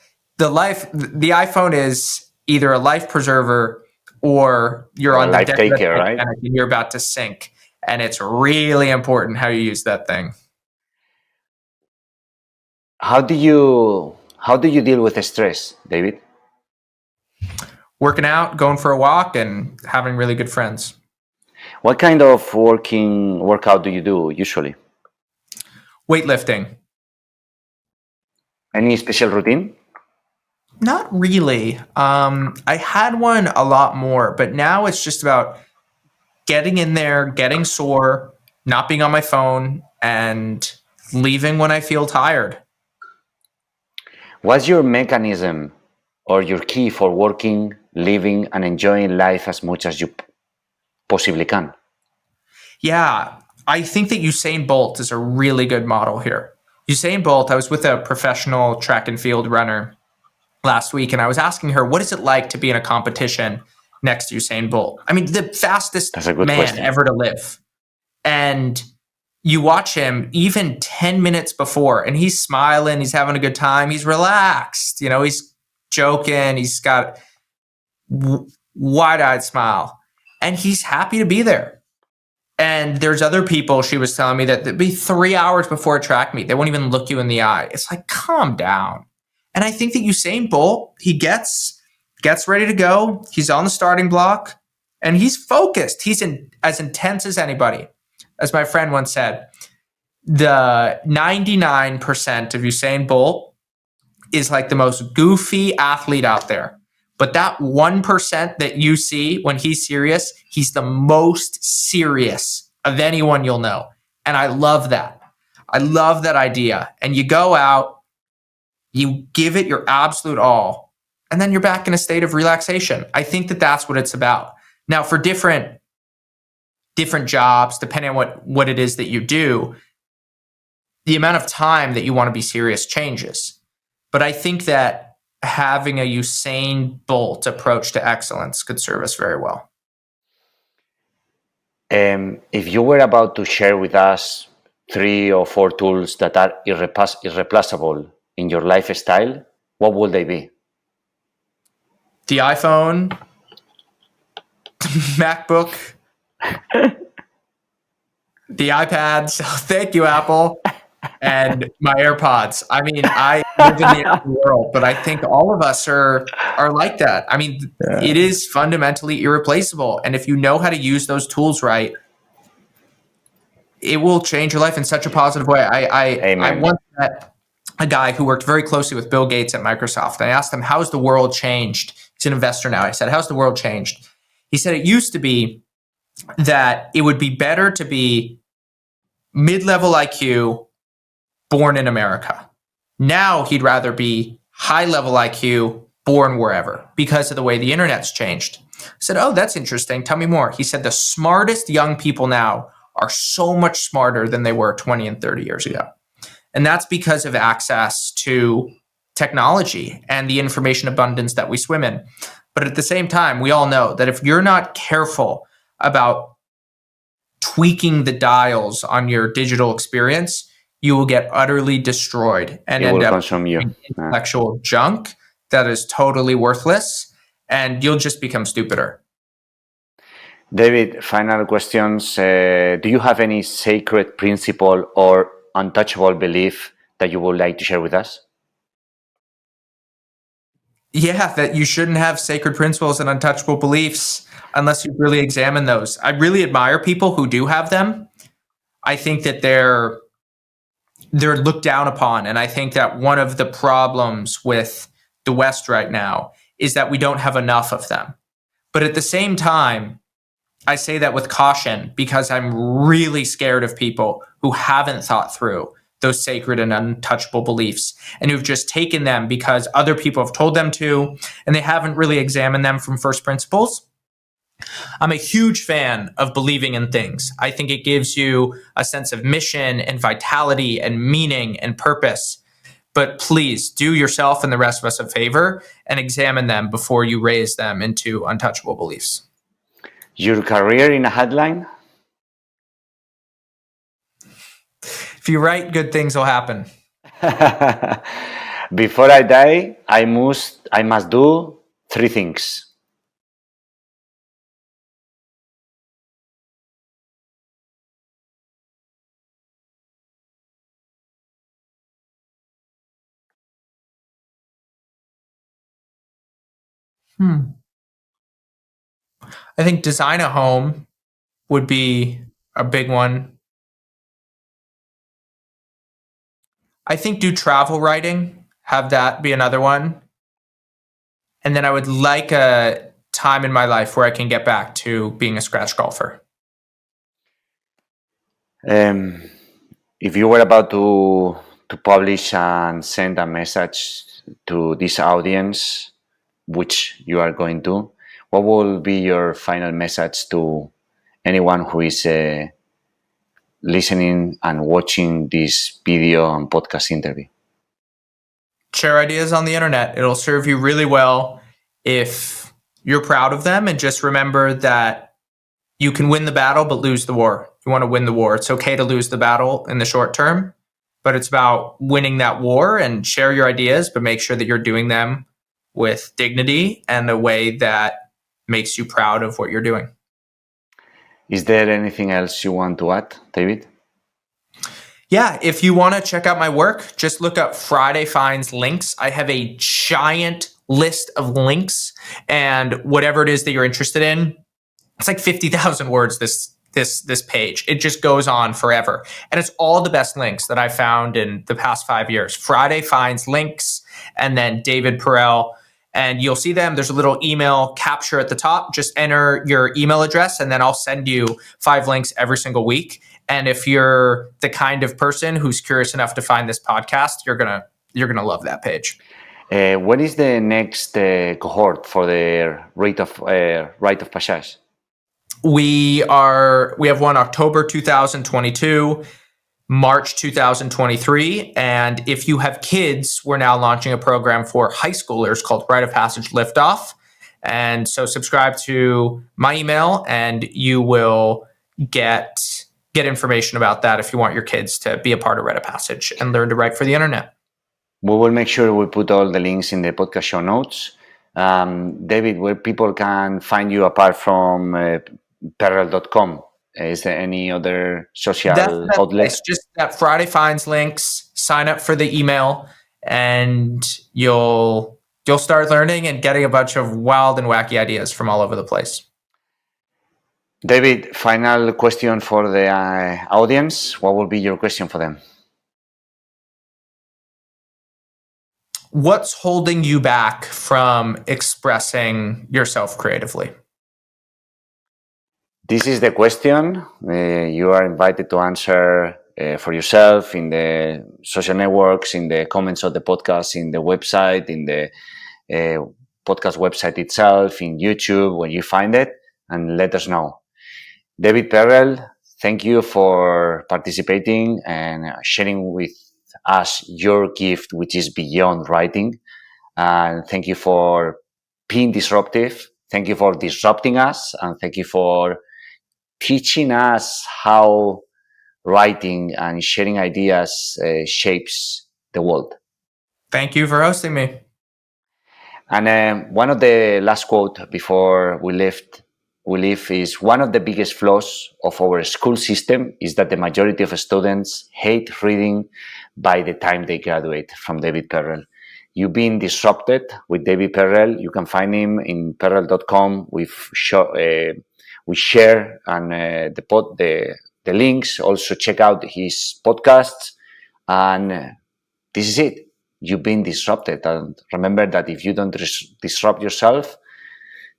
either a life preserver or you're on the life deck taker, right? And you're about to sink. And it's really important how you use that thing. How do you deal with stress, David? Working out, going for a walk, and having really good friends. What kind of workout do you do usually? Weightlifting. Any special routine? Not really. I had one a lot more, but now it's just about getting in there, getting sore, not being on my phone, and leaving when I feel tired. What's your mechanism or your key for working, living, and enjoying life as much as you possibly can? Yeah, I think that Usain Bolt is a really good model here. Usain Bolt, I was with a professional track and field runner last week, and I was asking her, what is it like to be in a competition next to Usain Bolt? I mean, the fastest man ever to live. And you watch him even 10 minutes before, and he's smiling, he's having a good time, he's relaxed, he's joking, he's got wide-eyed smile, and he's happy to be there. And there's other people, she was telling me, that it'd be 3 hours before a track meet, they won't even look you in the eye. It's like, calm down. And I think that Usain Bolt, he gets ready to go, he's on the starting block, and he's focused. He's as intense as anybody. As my friend once said, the 99% of Usain Bolt is like the most goofy athlete out there. But that 1% that you see when he's serious, he's the most serious of anyone you'll know. And I love that. I love that idea. And you go out, you give it your absolute all, and then you're back in a state of relaxation. I think that that's what it's about. Now, for different jobs, depending on what it is that you do, the amount of time that you want to be serious changes. But I think that having a Usain Bolt approach to excellence could serve us very well. If you were about to share with us 3 or 4 tools that are irreplaceable in your lifestyle, what would they be? The iPhone, MacBook, the iPads. Thank you, Apple. And my AirPods. I mean, I live in the world, but I think all of us are like that. I mean, it is fundamentally irreplaceable. And if you know how to use those tools right, it will change your life in such a positive way. I once met a guy who worked very closely with Bill Gates at Microsoft. I asked him, how's the world changed? He's an investor now. I said, how's the world changed? He said, it used to be that it would be better to be mid-level IQ born in America. Now he'd rather be high-level IQ born wherever because of the way the internet's changed. I said, oh, that's interesting. Tell me more. He said, the smartest young people now are so much smarter than they were 20 and 30 years ago. And that's because of access to technology and the information abundance that we swim in. But at the same time, we all know that if you're not careful about tweaking the dials on your digital experience, you will get utterly destroyed and end up with intellectual junk that is totally worthless, and you'll just become stupider. David, final questions. Do you have any sacred principle or untouchable belief that you would like to share with us? Yeah, that you shouldn't have sacred principles and untouchable beliefs unless you really examine those. I really admire people who do have them. I think that they're looked down upon. And I think that one of the problems with the West right now is that we don't have enough of them. But at the same time, I say that with caution because I'm really scared of people who haven't thought through those sacred and untouchable beliefs and who've just taken them because other people have told them to, and they haven't really examined them from first principles. I'm a huge fan of believing in things. I think it gives you a sense of mission and vitality and meaning and purpose. But please do yourself and the rest of us a favor and examine them before you raise them into untouchable beliefs. Your career in a headline? If you write, good things will happen. Before I die, I must do 3 things. I think design a home would be a big one. I think do travel writing, have that be another one. And then I would like a time in my life where I can get back to being a scratch golfer. If you were about to publish and send a message to this audience, which you are going to, what will be your final message to anyone who is listening and watching this video and podcast interview? Share ideas on the internet. It'll serve you really well if you're proud of them, and just remember that you can win the battle but lose the war. You want to win the war. It's okay to lose the battle in the short term, but it's about winning that war. And share your ideas, but make sure that you're doing them with dignity and a way that makes you proud of what you're doing. Is there anything else you want to add, David? Yeah, if you want to check out my work, just look up Friday Finds Links. I have a giant list of links, and whatever it is that you're interested in, it's like 50,000 words, this page. It just goes on forever. And it's all the best links that I found in the past 5 years. Friday Finds Links, and then David Perell. And you'll see them. There's a little email capture at the top. Just enter your email address, and then I'll send you 5 links every single week. And if you're the kind of person who's curious enough to find this podcast, you're gonna love that page. When is the next cohort for the rite of passage? We have one October 2022, March 2023. And if you have kids, we're now launching a program for high schoolers called Rite of Passage Liftoff. And so subscribe to my email and you will get get information about that if you want your kids to be a part of Write a Passage and learn to write for the internet. We will make sure we put all the links in the podcast show notes. David, where people can find you apart from Perel.com? Is there any other social outlet? It's just that Friday Finds links, sign up for the email, and you'll start learning and getting a bunch of wild and wacky ideas from all over the place. David, final question for the audience. What will be your question for them? What's holding you back from expressing yourself creatively? This is the question. You are invited to answer for yourself in the social networks, in the comments of the podcast, in the website, in the podcast website itself, in YouTube, when you find it, and let us know. David Perel, thank you for participating and sharing with us your gift, which is beyond writing. And thank you for being disruptive. Thank you for disrupting us. And thank you for teaching us how writing and sharing ideas shapes the world. Thank you for hosting me. And one of the last quote before we leave is, one of the biggest flaws of our school system is that the majority of students hate reading by the time they graduate. From David Perel. You've been disrupted with David Perel. You can find him in perel.com. We share and the links. Also check out his podcasts. And this is it. You've been disrupted. And remember that if you don't disrupt yourself,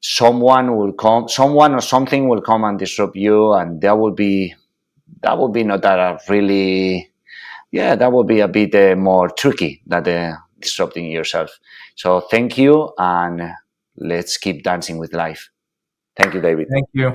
someone or something will come and disrupt you, and that would be not that really, that would be a bit more tricky than disrupting yourself. So thank you, and let's keep dancing with life. Thank you, David. Thank you.